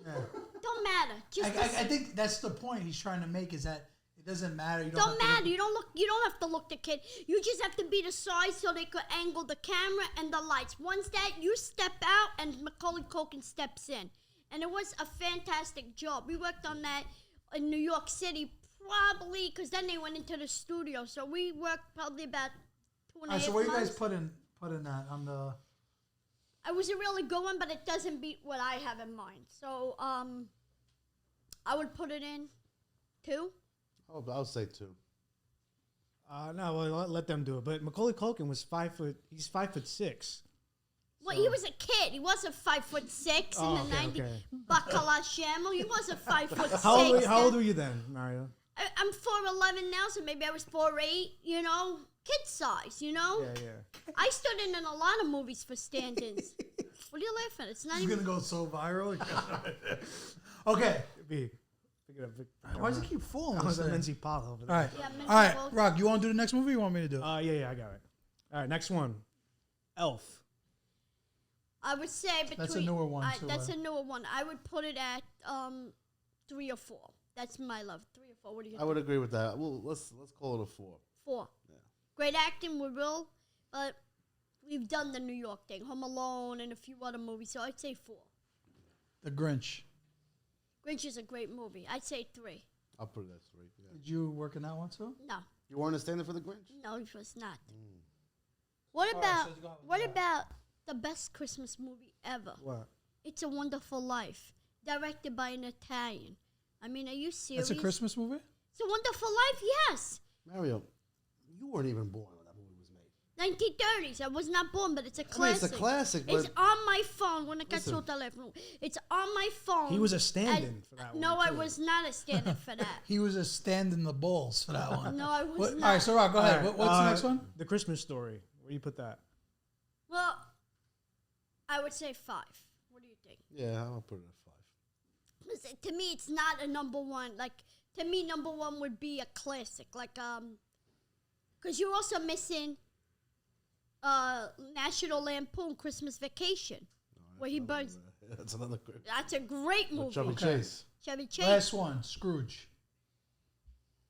Yeah. Don't matter. Just I think that's the point he's trying to make is that it doesn't matter. You don't, don't have to matter. look- You don't have to look the kid. You just have to be the size so they could angle the camera and the lights. Once that, you step out and Macaulay Culkin steps in. And it was a fantastic job. We worked on that in New York City probably because then they went into the studio. So we worked probably about 2.5 All right, months. so what you guys put in that on the? It was a really good one, but it doesn't beat what I have in mind. So I would put it in 2. I'll say 2. No, well, let them do it. But Macaulay Culkin was 5 foot. He's 5'6". Well, he was a kid. He wasn't 5'6" Oh, in the okay, 90s. okay. Bacala Shamel. He wasn't 5'6". How old were you then, Mario? I'm 4'11" now, so maybe I was 4'8". You know, kid size. You know. Yeah. I stood in a lot of movies for stand-ins. What are you laughing at? It's not It's even. gonna go so viral. Okay. Pick it up. Why does it keep falling? That was a this thing? Menzie Pala over All there. right. Yeah, Menzie All right, Pala. Rock. You want to do the next movie? Or you want me to do it? Yeah, I got it. All right, next one. Elf. I would say between. That's a newer one, too, That's right? a newer one. I would put it at 3 or 4. That's my love. 3 or 4. What do you I think? would agree with that. Well, let's call it a 4. 4. Yeah. Great acting, we will, but we've done the New York thing, Home Alone, and a few other movies, so I'd say 4. The Grinch. Grinch is a great movie. I'd say 3. I'll put it at 3. Yeah. Did you work in that one too? No, You weren't a stand-in for the Grinch? no, it was not. What All right, about so you got what that. about the best Christmas movie ever? What? It's a Wonderful Life, directed by an Italian. I mean, are you serious? That's a Christmas movie. It's a Wonderful Life, yes. Mario, you weren't even born when that movie was made. 1930s. I was not born, but it's a I mean, classic. it's a classic, It's but on my phone when I got Listen. to telephone. It's on my phone. He was a stand-in for that one. No, I too. was not a stand-in for that. He was a stand in the balls for that one. No, I was What, all not. right, so Rock, go ahead. All right, What's the next one? The Christmas Story. Where do you put that? Well, I would say 5. What do you think? yeah, I'll put it at 5. 'Cause to me, it's not a number one. Like, to me, number one would be a classic. Like, because you're also missing National Lampoon Christmas Vacation, where he burns. That's another good. That's a great movie. Chevy Okay. Chase. Chevy Chase. Last one, Scrooge.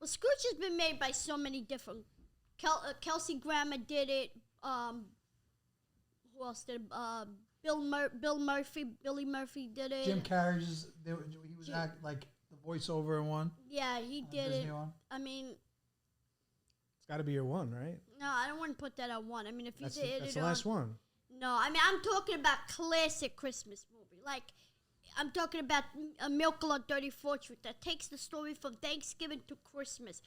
Well, Scrooge has been made by so many different. Kelsey Grammer did it. Who else did? Billy Murphy did it. Jim Carrey's, he was like the voiceover in one. Yeah, he did Disney it. one. I mean, It's got to be your one, right? no, I don't want to put that at 1. I mean, if you That's, did that's it the last one. No, I mean, I'm talking about classic Christmas movie. Like, I'm talking about A Miracle on 34th Street that takes the story from Thanksgiving to Christmas.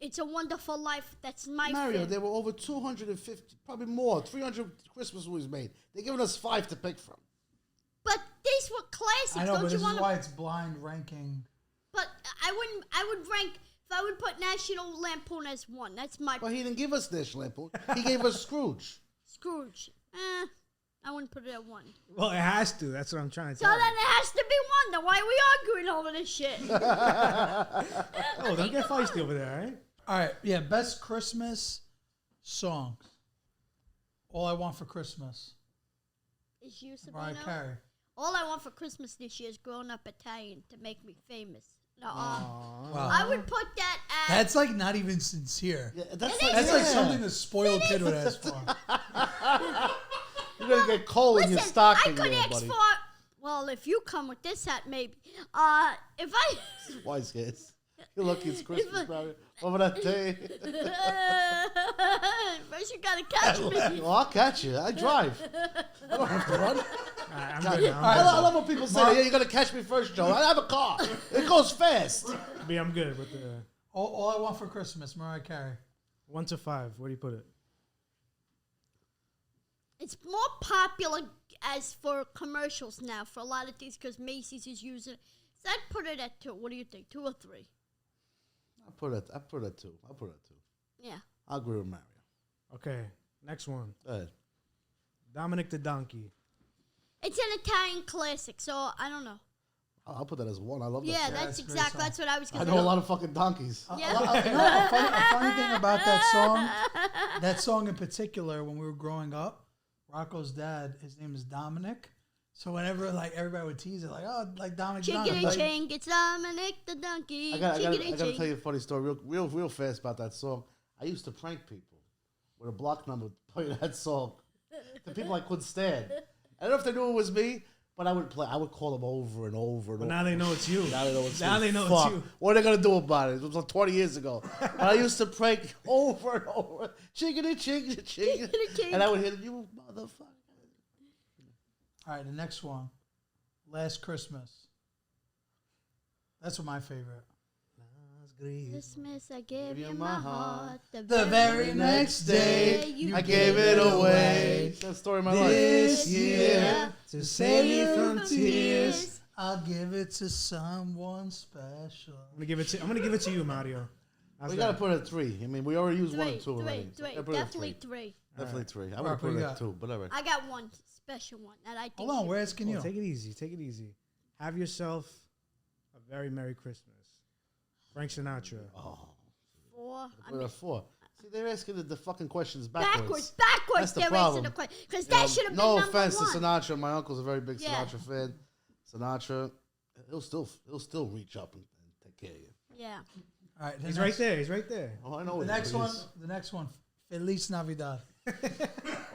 It's a Wonderful Life. That's my Mario, favorite. there were over 250, probably more, 300 Christmas movies made. They're giving us 5 to pick from. But these were classics. I know, Don't but you this is want why it's blind ranking. But I would rank, if I would put National Lampoon as 1. That's my But he didn't give us National Lampoon. He gave us Scrooge. Scrooge. I wouldn't put it at 1. Well, it has to. That's what I'm trying to So tell then you. it has to be 1. Then why are we arguing over this shit? Oh, don't get feisty over there, all right? All right, yeah, best Christmas songs. All I Want for Christmas. Is you, Mariah Sabino? Carey. All I want for Christmas this year is grown up Italian to make me famous. No, Wow. I would put that as. That's like not even sincere. Yeah, that's It like, That's like yeah. something a spoiled kid would ask for. You're going to get coal in your Listen, stocking I could there, ask buddy. for. Well, if you come with this hat, maybe. If I. Wise guys. You're lucky it's Christmas, Mario. Over that day. First, you gotta catch me. Well, I'll catch you. I drive. I don't have to run. All right, I'm good now. I love when people say, yeah, you're going to catch me first, Joe. I have a car. It goes fast. I'm good with the All I Want for Christmas, Mariah Carey. 1 to 5. Where do you put it? It's more popular as for commercials now for a lot of things because Macy's is using it. So I'd put it at 2. What do you think? 2 or 3? I'll put it at 2. Yeah. I'll agree with Mario. Okay, next one. Go ahead. Dominic the Donkey. It's an Italian classic, so I don't know. I'll put that as 1. I love that. Yeah, song. that's it's a great exactly song. that's what I was I gonna know a say. lot of fucking donkeys. Yeah. A funny thing about that song in particular, when we were growing up, Rocco's dad, his name is Dominic. So whenever like everybody would tease it, like, oh, like Dominic. Chickity Like, ching, it's Dominic the donkey. I gotta Chickity tell ching. you a funny story real fast about that song. I used to prank people with a block number playing that song. The people I couldn't stand. I don't know if they knew it was me, but I would call them over and over and But over. now they know it's you. Now they know it's Now me. they know Fuck. it's you. What are they gonna do about it? It was like 20 years ago. But I used to prank over and over. Chickity chickity chickity. Chickity ching. And I would hear you motherfucker. all right, the next one, Last Christmas. That's my favorite. Christmas, I gave you my heart. The very next day, you I gave it away. It's the story of my life. This year, to save you from tears. I'll give it to someone special. I'm gonna give it to you, Mario. How's We that? gotta put it at 3. I mean, we already used 1 and 2 already. So Three. I put it at Definitely 3. 3. Definitely 3. I Rock, would what put you it got? at 2, but all right. I got one special one that I think. Hold on, we're asking you. Take it easy. Take it easy. Have yourself a very Merry Christmas. Frank Sinatra. Oh, 4. I put it mean, at 4. See, they're asking the fucking questions backwards. backwards. That's the They're problem. raising the question because that should have been No number offense 1. to Sinatra. My uncle's a very big Yeah. Sinatra fan. Sinatra, he'll still reach up and take care of you. Yeah. All right, He's right there. He's right there. Oh, I know. The it next is. one, Feliz Navidad.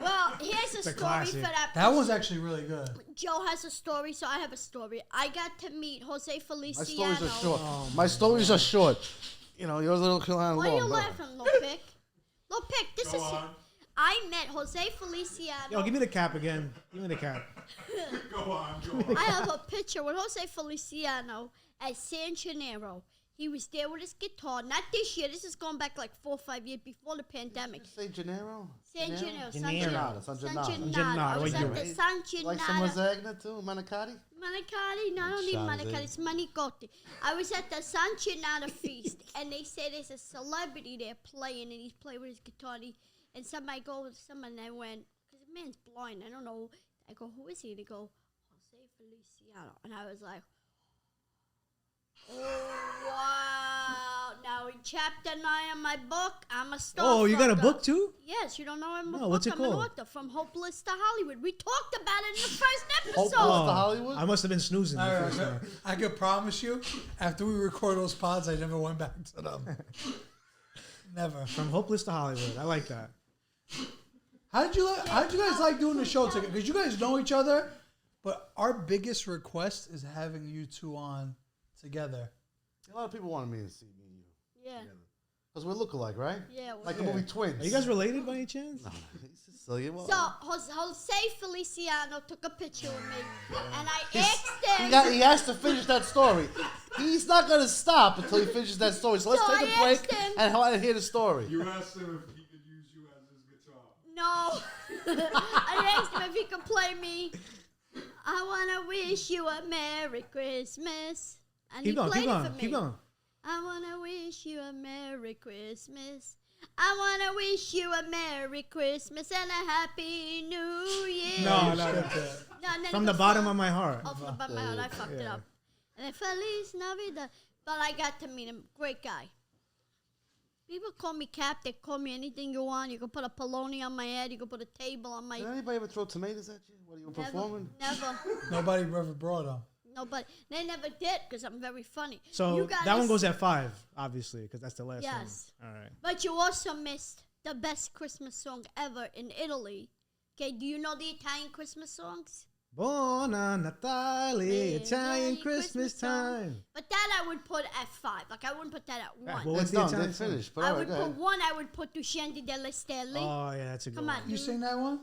Well, here's a a story classic. for that. That one's actually really good. Joe has a story, so I have a story. I got to meet Jose Feliciano. My stories are short. My stories are short. You know, yours are a little kind of Why are you long. laughing, Lil Pick? Lil Pick, this is. I met Jose Feliciano. Yo, give me the cap again. Give me the cap. Go on. I have a picture with Jose Feliciano at San Gennaro. He was there with his guitar. Not this year. This is going back like 4 or 5 years before the pandemic. Say Gennaro? San Gennaro. San Gennaro. San Gennaro. Gennaro. I was What at the year? San Gennaro. Like some lasagna too? Manicotti? Manicotti? No, I don't need Sounds manicotti. it. It's manicotti. I was at the San Gennaro feast, and they say there's a celebrity there playing, and he's playing with his guitar. And somebody go with someone, and I went, because the man's blind. I don't know. I go, who is he? They go, Jose Feliciano. And I was like, oh, wow. Now in chapter 9 of my book, I'm a star. Oh, you got a book too? Yes, you don't know I'm a No, book. what's it I'm an called? author from Hopeless to Hollywood. We talked about it in the first Hopeless episode. to Hollywood? I must have been snoozing. the All first right, time. I could promise you, after we record those pods, I never went back to them. Never. From hopeless to Hollywood. I like that. How'd you guys like doing the show together? Because you guys know each other, but our biggest request is having you two on together. A lot of people wanted me to see me and you. Yeah. Because we look alike, right? Yeah. Like the movie Twins. Are you guys related by any chance? No, he's Sicilian. Well, So Jose Feliciano took a picture with me, and I asked him. he has to finish that story. He's not going to stop until he finishes that story. So let's So take a I break asked him- and I want to hear the story. You asked him if he could use you as his guitar. No, I asked him if he could play me. I wanna wish you a Merry Christmas, and Keep he going, played keep it going, for me. keep going. I wanna wish you a Merry Christmas. I wanna wish you a Merry Christmas and a Happy New Year. No, Shit, no. And then From it the goes bottom on. of my heart. Oh, from the bottom of my heart, I fucked it Yeah. up. And then Feliz Navidad. But I got to meet him. Great guy. People call me Cap. They call me anything you want. You can put a polony on my head. You can put a table on my Did anybody ever throw tomatoes at you? What are you performing? Never. Nobody ever brought them. Nobody. They never did because I'm very funny. So You gotta that one s- goes at 5, obviously, because that's the last Yes. one. All right. But you also missed the best Christmas song ever in Italy. Okay, do you know the Italian Christmas songs? Buona Natale, Yeah, Italian yeah, Christmas Christmas song. time. But that I would put at 5. Like I wouldn't put that at 1. What It's was the done. Italian They song? finished. But I all right, would go put ahead. 1. I would put Tu scendi delle stelle. Oh, yeah, that's a good Come one. on. You sing that one?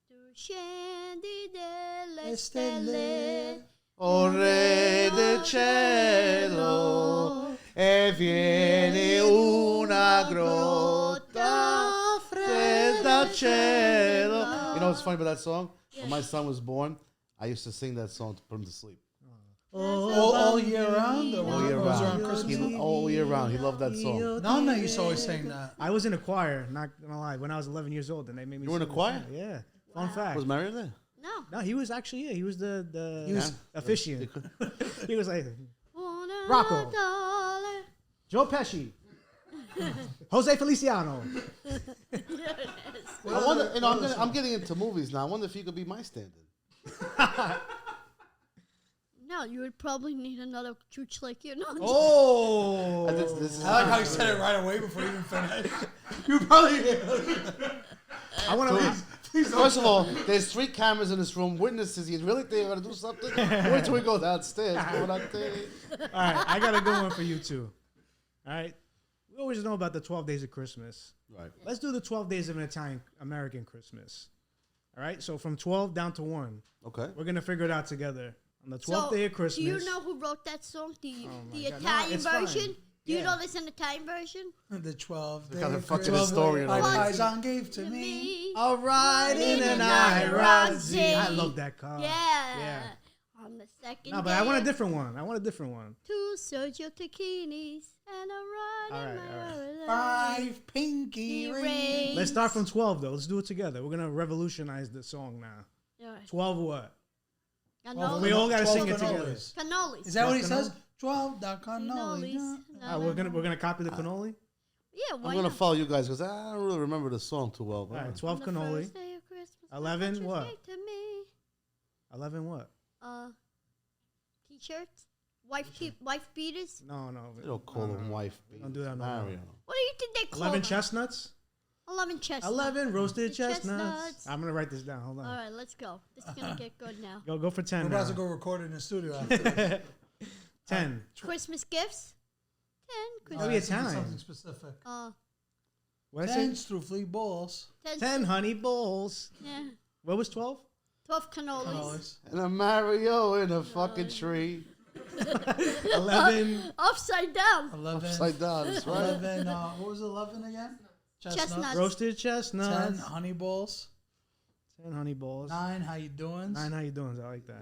Tu scendi delle Le stelle. stelle. O re del cielo, e viene una grotta fredda al cielo. You know what's funny about that song? When my son was born, I used to sing that song to put him to sleep. All year round? Or All year was it on round. Christmas Eve? All year round. He loved that song. Nana used to always sing that. I was in a choir, not gonna lie, when I was 11 years old, and they made me You were in sing a the choir? song. Yeah. Fun fact. Was Marion there? No. No, he was actually, yeah, he was the He was- officiant. He was like, Buona Rocco. Natale. Joe Pesci. Jose Feliciano. I wonder. You know, I'm getting into movies now. I wonder if you could be my stand-in. No, you would probably need another chooch like you. No, Oh. This is I like how you said it right away before you even finished. You probably I want to. First of all, there's 3 cameras in this room. Witnesses. You really think you're gonna do something? Wait till we go downstairs. All right, I got a good one for you too. All right, we always know about the 12 days of Christmas. Right. Let's do the 12 days of an Italian American Christmas. All right, so from 12 down to 1, Okay. we're gonna figure it out together on the 12th day of Christmas. Do you know who wrote that song? The my the God. No, Italian it's fine. version? Do you Yeah. know there's an Italian version? The 12 They got a day fucking Christmas historian my already. Paisan gave to me. All right, in an Irazzi. I love that car. Yeah. On the second No, but day. I want a different one. I want a different one. 2 Sergio Tacchinis and a run All in right, my 5 pinky rings. rings. Let's start from 12 though. Let's do it together. We're gonna revolutionize the song now. All right. 12 what? Cannolis. We all gotta 12 sing it together. cannolis. Cannolis. Is that what he 12 says? 12 da cannoli. Cannolis. We're gonna copy the cannoli. Yeah, I'm why gonna not? follow you guys because I don't really remember the song too well. All right, But 12 On the cannoli. first day of Christmas, 11 you what? gave to me. 11 what? T-shirts, wife beaters. No. they don't call them wife. Don't do that no more. Mario. What do you think they call 11 them? chestnuts. 11 chestnuts. 11 roasted Chestnuts. chestnuts. I'm gonna write this down. Hold on. All right, let's go. This is gonna get good now. Go for 10 We're now. about to go record it in the studio after this. 10. Christmas gifts. 10 Oh, Christmas. yeah, It's gonna be 10. Something specific. What I 10 say? strufly balls. 10 honey bowls. Yeah. What was 12? 12 cannolis. Cannolis. And a Mario in a fucking tree. 11. Upside down. 11. Upside down, that's right. 11. What was 11 again? Chestnuts. Roasted chestnuts. 10 honey balls. 10 honey balls. 9 how you doing? 9 how you doing? I like that.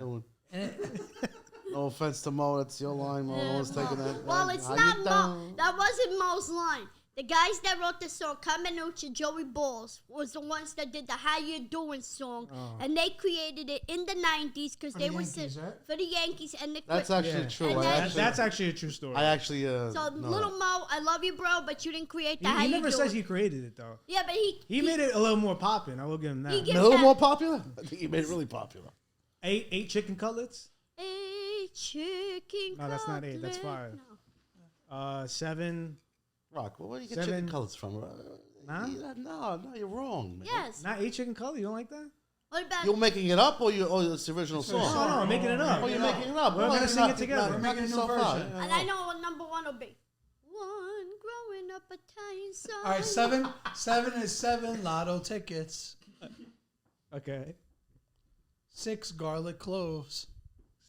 No offense to Mo, that's your line. Mo, no one's taking that. Well, it's How not you Mo. doing? That wasn't Mo's line. The guys that wrote the song, Camenucci, Joey Balls, was the ones that did the How You Doing song. And they created it in the 90s because they the were Yankees, right? for the Yankees. And the That's actually Yeah. true. And I then- actually, That's actually a true story. I actually So, know little that. Mo, I love you, bro, but you didn't create the How he You never Doing. says he created it, though. Yeah, but He made it a little more popping. I will give him He that. gives A little that- more popular? I think he made it really popular. 8 chicken cutlets? A chicken No, that's not 8. That's cutlet. 5. No. 7. Rock, well, where do you get 7. chicken cutlets from? Nah? No, you're wrong, man. Yes. Not 8 chicken cutlets? You don't like that? What about You're making it up, or it's the original song? No, I'm making it up. Oh, you're making it up. We're Well, gonna you're sing not- it together. you're We're making a so new far. version. And I know what number 1 will be. One growing up a tiny son. All right, 7 is 7 lotto tickets. Okay. 6 garlic cloves.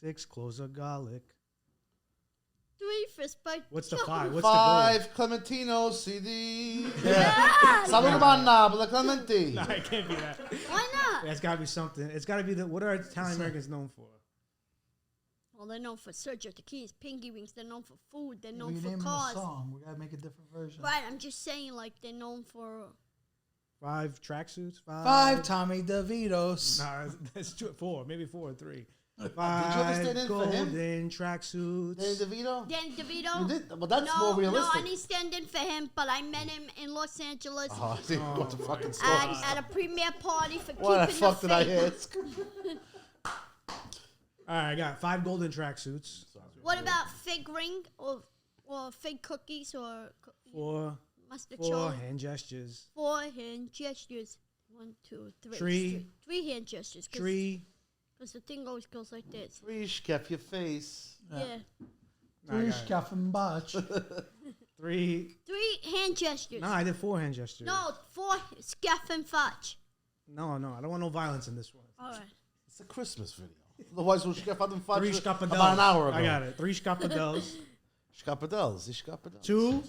6 cloves of garlic. 3 fist bite. What's the Joe. 5? What's 5 Clementino CD. Yeah. Saludo manna, but Clementi. the goal? No, it can't be that. Why not? It's got to be something. It's got to be what are Italian Americans known for? Well, they're known for Sergio Tequila's Pinky Rings. They're known for food. They're We known name for them a cars. song. We gotta make a different version. Right, I'm just saying, like, they're known for... 5 tracksuits? 5 Tommy DeVitos. Nah, that's 4. Maybe 4 or 3. Did you ever stand in for him? golden tracksuits. Danny DeVito? Dan DeVito. You did? Well, that's no, more realistic. No, I didn't stand in for him, but I met him in Los Angeles Oh, I didn't go to fucking at, stores. at a premiere party for What the Keeping fuck the did I Faith. ask? All right, I got 5 golden tracksuits. What about fig ring or fig cookies or 4 mustachol? hand gestures. 4 hand gestures. 1, 2, 3. Tree. 3 hand gestures. Tree. Because the thing always goes like this. Frisch, kept your face. Yeah. No, I Three got it. scaffen batch. 3. 3 hand gestures. No, I did 4 hand gestures. No, 4 scaff and fudge. No, I don't want no violence in this one. All right. It's a Christmas video. Otherwise, we'll skip out 3 about scapadels. an hour ago. I got it. 3 scapadels. Scapadels. 2.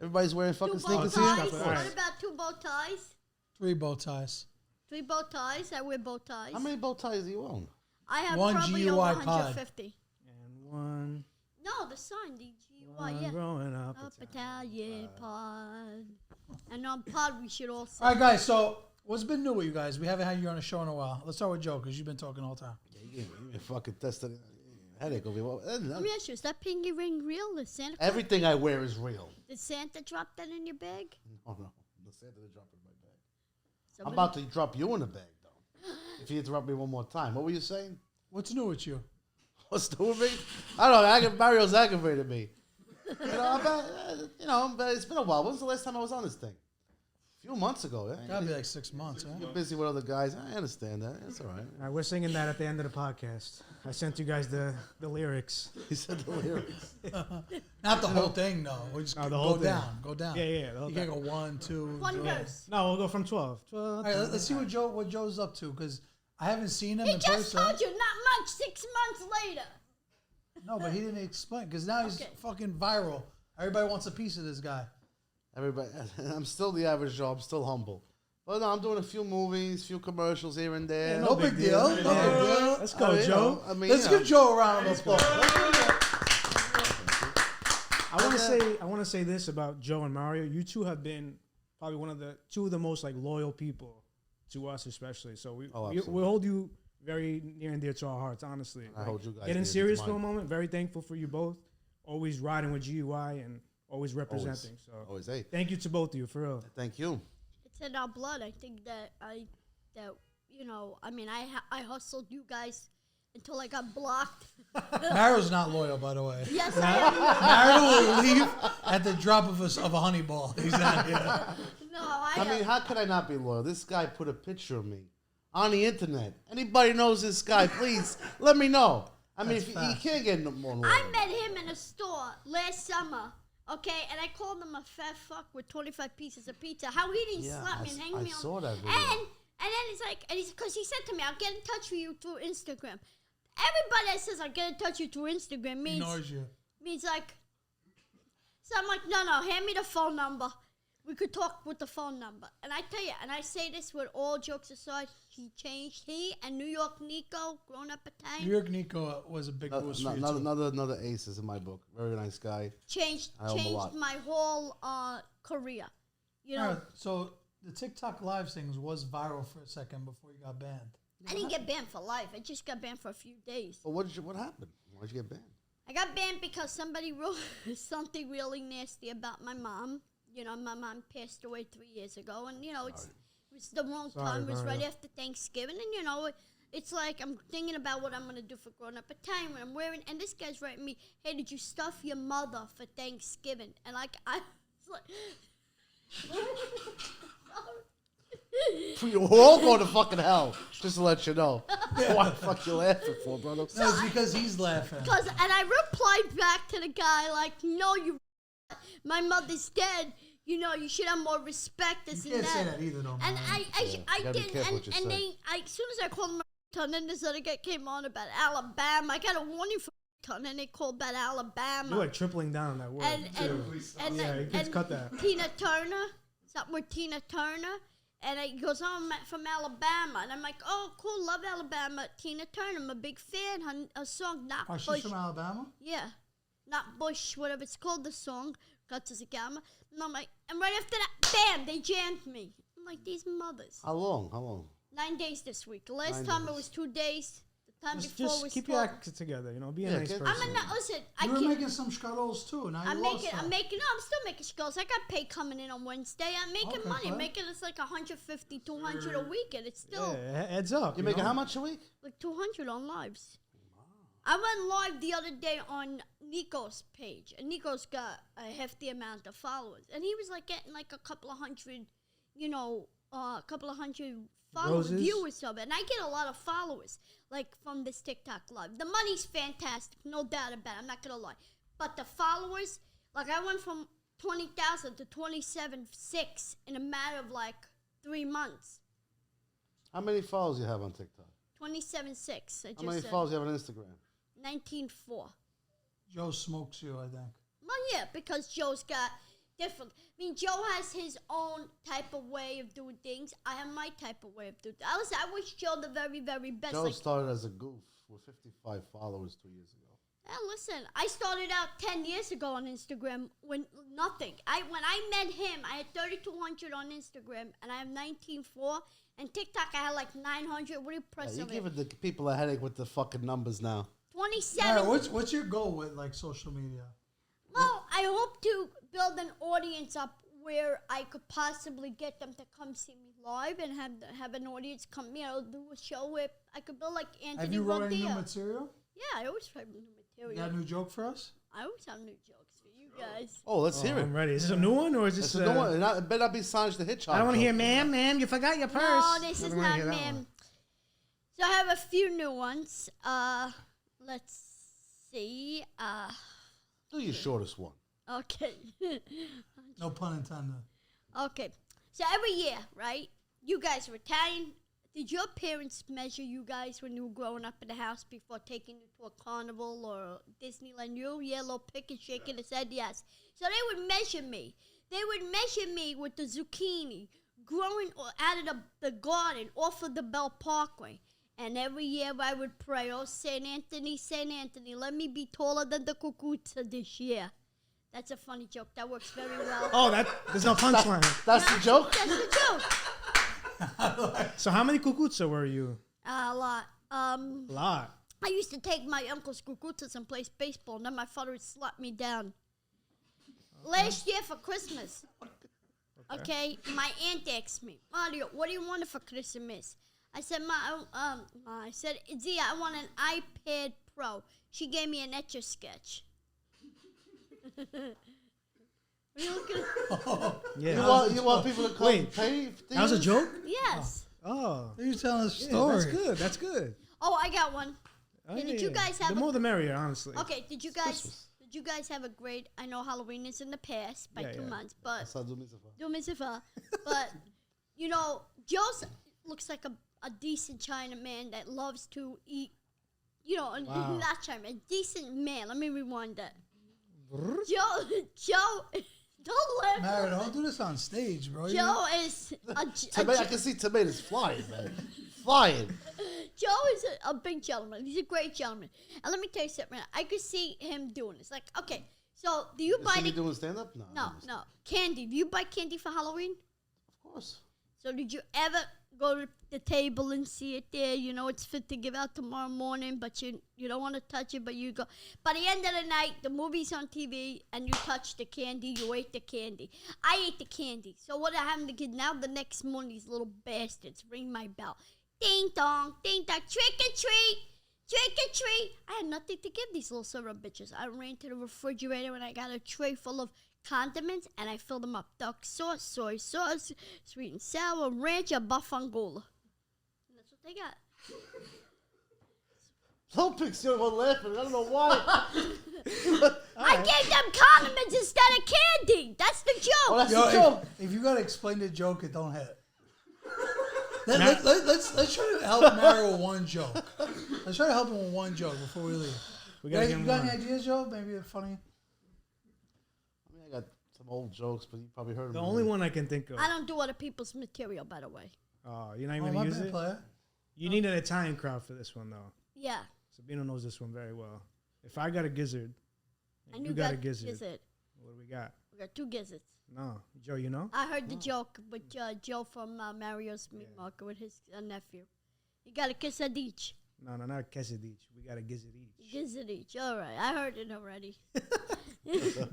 Everybody's wearing fucking 2 bow sneakers ties. here? All right. What about 2 bow ties? 3 bow ties. 3 bow ties. I wear bow ties. How many bow ties do you own? I have One probably GUI over pod. 150. And 1. No, the sign, the GUI, One yeah. growing up. Up Italian pod. And on pod, we should all say. All right, guys. So what's been new with you guys? We haven't had you on a show in a while. Let's start with Joe because you've been talking all the time. Yeah, you gave me a fucking tested headache over here. Let me ask you, is that pinky ring real? Did Santa, Everything I wear is real. did Santa drop that in your bag? Oh, no. The Santa didn't drop it in my bag. I'm Somebody- about to drop you in the bag, though. If you interrupt me one more time. What were you saying? What's new with you? What's new with me? I don't know. Mario's aggravated me. But it's been a while. When's the last time I was on this thing? A few months ago. Gotta be like 6 months, huh? You're busy with other guys. I understand that. It's all right. All right, we're singing that at the end of the podcast. I sent you guys the lyrics. He said the lyrics. Not the whole thing, though. We just No, the whole go thing. down. Go down. Yeah, the whole You can't thing. go 1, 2. One 3. verse. No, we'll go from 12. 12. All right, let's see what Joe's up to because I haven't seen him He in just person. told you, not much, 6 months later. No, but he didn't explain because now he's Okay. fucking viral. Everybody wants a piece of this guy. Everybody, I'm still the average Joe. I'm still humble. But no, I'm doing a few movies, few commercials here and there. Yeah, No big deal. No big deal. Let's go, Joe. Let's give Joe a round of applause. I want to say this about Joe and Mario. You two have been probably two of the most like loyal people to us, especially. So we absolutely. hold you very near and dear to our hearts, honestly. I hold you guys Getting near to serious mine. for a moment. Very thankful for you both. Always riding with GUI and always representing. So Always, hey. thank you to both of you for real. Thank you. It's in our blood. I think that I hustled you guys until I got blocked. Mario's not loyal, by the way. Yes, I Mario will leave at the drop of a honey ball. He's not here. am. No, I mean, how could I not be loyal? This guy put a picture of me on the internet. Anybody knows this guy, please let me know. I mean, That's you fast. can't get no more loyal. I met him in a store last summer. Okay, and I called him a fat fuck with 25 pieces of pizza. How he didn't Yeah, slap me and hang I me on. saw that video. And then it's like, because he said to me, I'll get in touch with you through Instagram. everybody that says I get in touch with you through Instagram Ignores you. means like. So I'm like, no, hand me the phone number. We could talk with the phone number. And I tell you, and I say this with all jokes aside, he changed. He and New York Nico, grown up at time. New York Nico was a big boost for you too. Another aces in my book. Very nice guy. Changed I owe him a lot. my whole career. You know, Alright, so the TikTok live things was viral for a second before you got banned. I didn't get banned for life. I just got banned for a few days. But what happened? Why did you get banned? I got banned because somebody wrote something really nasty about my mom. You know, my mom passed away 3 years ago, and you know, it was the wrong time. It was right after Thanksgiving, and you know, it's like I'm thinking about what I'm gonna do for growing up at time when I'm wearing. And this guy's writing me, "Hey, did you stuff your mother for Thanksgiving?" And like I was like. We're all going to fucking hell. Just to let you know. What the fuck you laughing for, brother? No, it's because he's laughing. And I replied back to the guy like, "No, my mother's dead. You know, you should have more respect." This You and can't that. say that either, though. And man. I gotta be didn't. careful what you And say. they, as soon as I called my ton, then this other guy came on about Alabama. I got a warning for ton, and they called about Alabama. You are tripling down on that word. And Yeah, you can cut that. Tina Turner, something with Tina Turner. And he goes, "Oh, I'm from Alabama." And I'm like, "Oh, cool, love Alabama. Tina Turner, I'm a big fan. Her song, Not Oh, Bush." she's from Alabama? Yeah. Not Bush, whatever it's called, the song. Guts Gamma. And I'm like, and right after that, bam, they jammed me. I'm like, these mothers. How long? 9 days this week. The last 9 time days. it was 2 days. The time before Just was keep 12. your act together. You know, be a Yeah, nice kid. person. Listen, You were making some scuttles too. Now I'm you lost making, some. no, I'm still making skulls. I got paid coming in on Wednesday. I'm making Okay, money. fine. I'm making it's like 150, 200 a week, and it's still Yeah, heads up. You making know? how much a week? like 200 on lives. I went live the other day on Nico's page, and Nico's got a hefty amount of followers, and he was like getting like a couple of hundred, you know, a couple of hundred followers, Roses? viewers of it, and I get a lot of followers like from this TikTok live. The money's fantastic, no doubt about it. I'm not gonna lie, but the followers, like I went from 20,000 to 27.6 in a matter of like 3 months. How many followers you have on TikTok? 27.6. I How many just said followers you have on Instagram? 19.4. Joe smokes you, I think. Well, yeah, because Joe's got different. I mean, Joe has his own type of way of doing things. I have my type of way of doing things. I wish Joe the very, very best. Joe Like, started as a goof with 55 followers 2 years ago. listen, I started out 10 years ago on Instagram when nothing. When I met him, I had 3,200 on Instagram, and I have 19.4. And TikTok, I had like 900. What do you press You're of it? giving the people a headache with the fucking numbers now. 27. All right, what's your goal with like social media? Well, I hope to build an audience up where I could possibly get them to come see me live and have an audience come, you know, do a show where I could build like Anthony Have you wrote any new Bourdain. material? Yeah, I always write new You material. got a new joke for us? I always have new jokes for you guys. Oh, let's hear it. I'm ready. Is this a new one or is This this? is the one. It better not be Sanj the Hitchhiker. I don't want to hear, ma'am, you forgot your purse. No, this I is don't wanna not hear that man. one. So I have a few new ones. Let's see. Do your shortest one. Okay. No pun intended. Okay. So every year, right? You guys were Italian. Did your parents measure you guys when you were growing up in the house before taking you to a carnival or Disneyland? You yellow pick and shaking his head, yes. So they would measure me. They would measure me with the zucchini growing out of the garden off of the Bell Parkway. And every year I would pray, "Oh, St. Anthony, let me be taller than the cucuzza this year." That's a funny joke. That works very well. Oh, there's no punchline. That's the joke? That's the joke. So how many cucuzza were you? A lot. A lot. I used to take my uncle's cucuzzas and play baseball, and then my father would slap me down. Last year for Christmas, okay, my aunt asked me, "Mario, what do you want for Christmas?" I said, I said, "Zia, I want an iPad Pro." She gave me an Etch-a-Sketch. What are you looking at? Yeah. You want people to come Wait, pay? That was a joke? Yes. Oh. You telling us a Yeah, story? that's good. That's good. Oh, I got one. Oh, Yeah, did you guys have the a- more the merrier, honestly. Okay, did you guys have a great, I know Halloween is in the past by Yeah, 2 yeah. months, but That's how do me so far. do me a favor. But, you know, Joe looks like a decent China man that loves to eat, You know, Wow. not charming. A decent man. Let me rewind that. Joe, don't laugh. Mary, don't do this on stage, bro. Joe is a I can see tomatoes flying, man. Flying. Joe is a big gentleman. He's a great gentleman. And let me tell you something. I could see him doing this. Like, okay, so do you buy See me the doing stand up? no candy? Do you buy candy for Halloween? Of course. So did you ever go to the table and see it there? You know it's fit to give out tomorrow morning, but you don't want to touch it, but you go. By the end of the night, the movie's on TV, and you touch the candy. You ate the candy. I ate the candy. So what happened to kids? Now the next morning, these little bastards ring my bell. Ding dong, trick or treat, trick or treat. I had nothing to give these little son of bitches. I ran to the refrigerator and I got a tray full of condiments and I filled them up. Duck sauce, soy sauce, sweet and sour, ranch, and buffangula. And that's what they got. Lopix, you're the one laughing. I don't know why. I gave them condiments instead of candy. That's the joke. Oh, that's Yo, the joke. if you gotta explain the joke, it don't hit. Let's try to help Mario with one joke. Let's try to help him with one joke before we leave. We You gotta got, get you him got on. any ideas, Joe? Maybe a funny. I mean, I got some old jokes, but you probably heard them. The only one I can think of. I don't do other people's material, by the way. Oh, you're not Oh, even my gonna use bad, it. player. You need an Italian crowd for this one, though. Yeah. Sabino knows this one very well. If I got a gizzard, and And you got a gizzard, what do we got? We got 2 gizzards. No, Joe, you know? I heard the joke with Joe from Mario's Meat Market with his nephew. You got a quesadilla each. No, not a quesadilla. We got a gizzard each. Gizzard each. All right. I heard it already.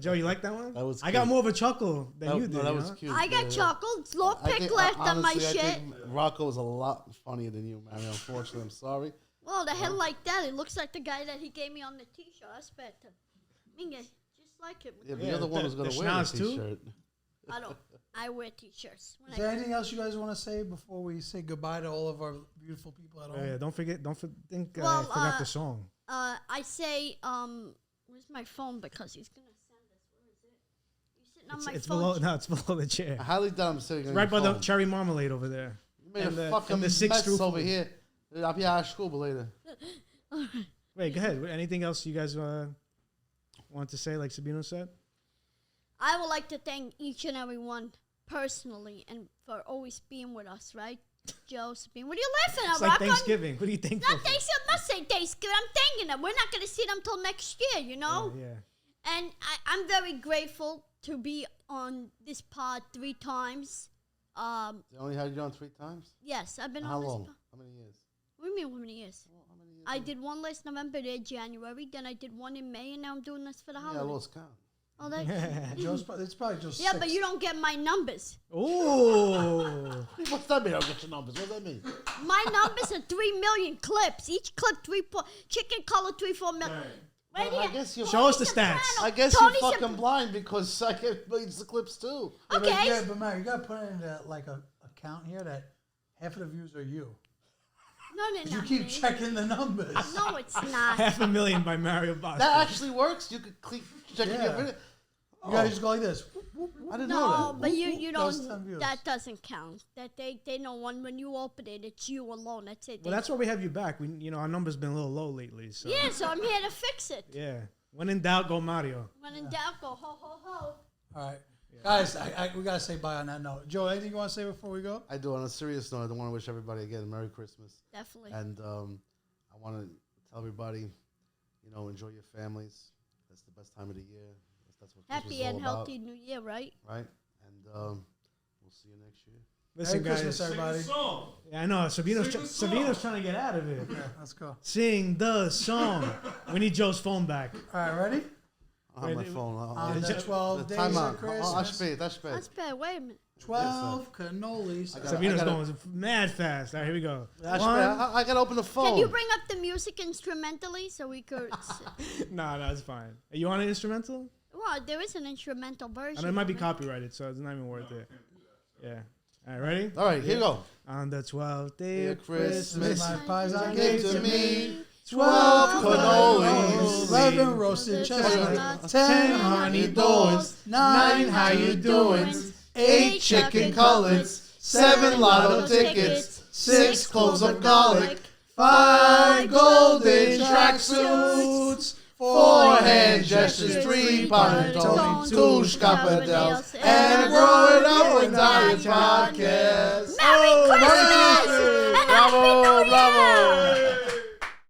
Joe, you like that one? That was I got cute. more of a chuckle than you did. No, that you was know? cute. I got yeah. chocolate. Slow I pick think- left on my honestly, I shit. think Rocco is a lot funnier than you, man. Unfortunately, I'm sorry. Well, the hell like that. It looks like the guy that he gave me on the T-shirt. That's better. Minga, just like him. Yeah, but Yeah, you're the one the- who's going the to wear the schnoz too? T-shirt. I don't. I wear T-shirts. When Is there anything else you guys want to say before we say goodbye to all of our beautiful people at home? Yeah, don't forget. Think Well, I forgot the song. I say, where's my phone? Because he's going to send us. Where is it? You sitting on my It's phone? below. No, it's below the chair. I highly doubt I'm sitting on Right by your the phone. cherry marmalade over there. You made and a the- fucking and the six mess true over food. here. I'll be out of school later. Wait, go ahead. Anything else you guys want to say, like Sabino said? I would like to thank each and every one personally and for always being with us, right? Joe, Sabine. What are you laughing at, It's like Rocco? Thanksgiving. What do you think? Not Thanksgiving. I'm not saying Thanksgiving. I'm thanking them. We're not going to see them till next year, you know? Yeah. And I'm very grateful to be on this pod 3 times. They only had you on 3 times? Yes, I've been How on this long? pod. How many years? What do you mean, how many years? Well, how many years? I did one last November, there January. Then I did one in May, and now I'm doing this for the Yeah, I holidays. lost count. Oh, that, It's probably just yeah, 6. but you don't get my numbers. Oh. What's that mean? I don't get your numbers. What does that mean? My numbers are 3 million clips. Each clip 3 chicken color 3-4 million. Right Well, I here. guess you Show us the Soprano. stats. I guess Tony you're fucking Soprano. blind because I get millions of clips too. Yeah, but, Okay. yeah, but man, you got to put in like a count here that half of the views are you. No, no, You no. keep checking the numbers. No, it's not. $500,000 by Mario Bosco. That actually works. You could click check Yeah. your video. You gotta just go like this. I didn't know No, that. but you That was 10 don't. views. That doesn't count. That they know when you open it, it's you alone. That's it. Well, that's why we have you back. Our number's been a little low lately. So yeah. So I'm here to fix it. yeah. When in doubt, go Mario. When in doubt, go ho ho ho. All right. Guys, we gotta say bye on that note. Joe, anything you want to say before we go? I do. On a serious note, I want to wish everybody again a Merry Christmas. Definitely. And I want to tell everybody, enjoy your families. That's the best time of the year. That's what Christmas Happy is all and about, healthy New Year, right? right? And we'll see you next year. Listen, Merry Christmas, guys. everybody. Yeah, I know. Sabino's trying to get out of it. Yeah, let's go. Sing the song. We need Joe's phone back. All right, ready? I have my Wait, phone. On the 12 days Time of out. Christmas, That's bad. That's bad. Wait a minute. 12 cannolis. Sabino's gotta- going mad fast. All right, here we go. That's One- bad. I got to open the phone. Can you bring up the music instrumentally so we could? No, it's fine. Are you on an instrumental? Well, there is an instrumental version. I know it might be of copyrighted, so it's not even worth it. Yeah. All right, ready? All right, here you go. On the 12th day of Christmas, Christmas, My pies I Give gave to to me 12 cannolis, 11 roasted chestnuts, 10 honey doors, 9 how you doing, 8 chicken cutlets, 7 lotto tickets, 6 cloves of garlic, 5 golden tracksuits, 4 hand gestures, 3 panettone, 2 scapadels, and a growing up with Diet podcast. Merry Christmas! And Happy New Year! Bravo!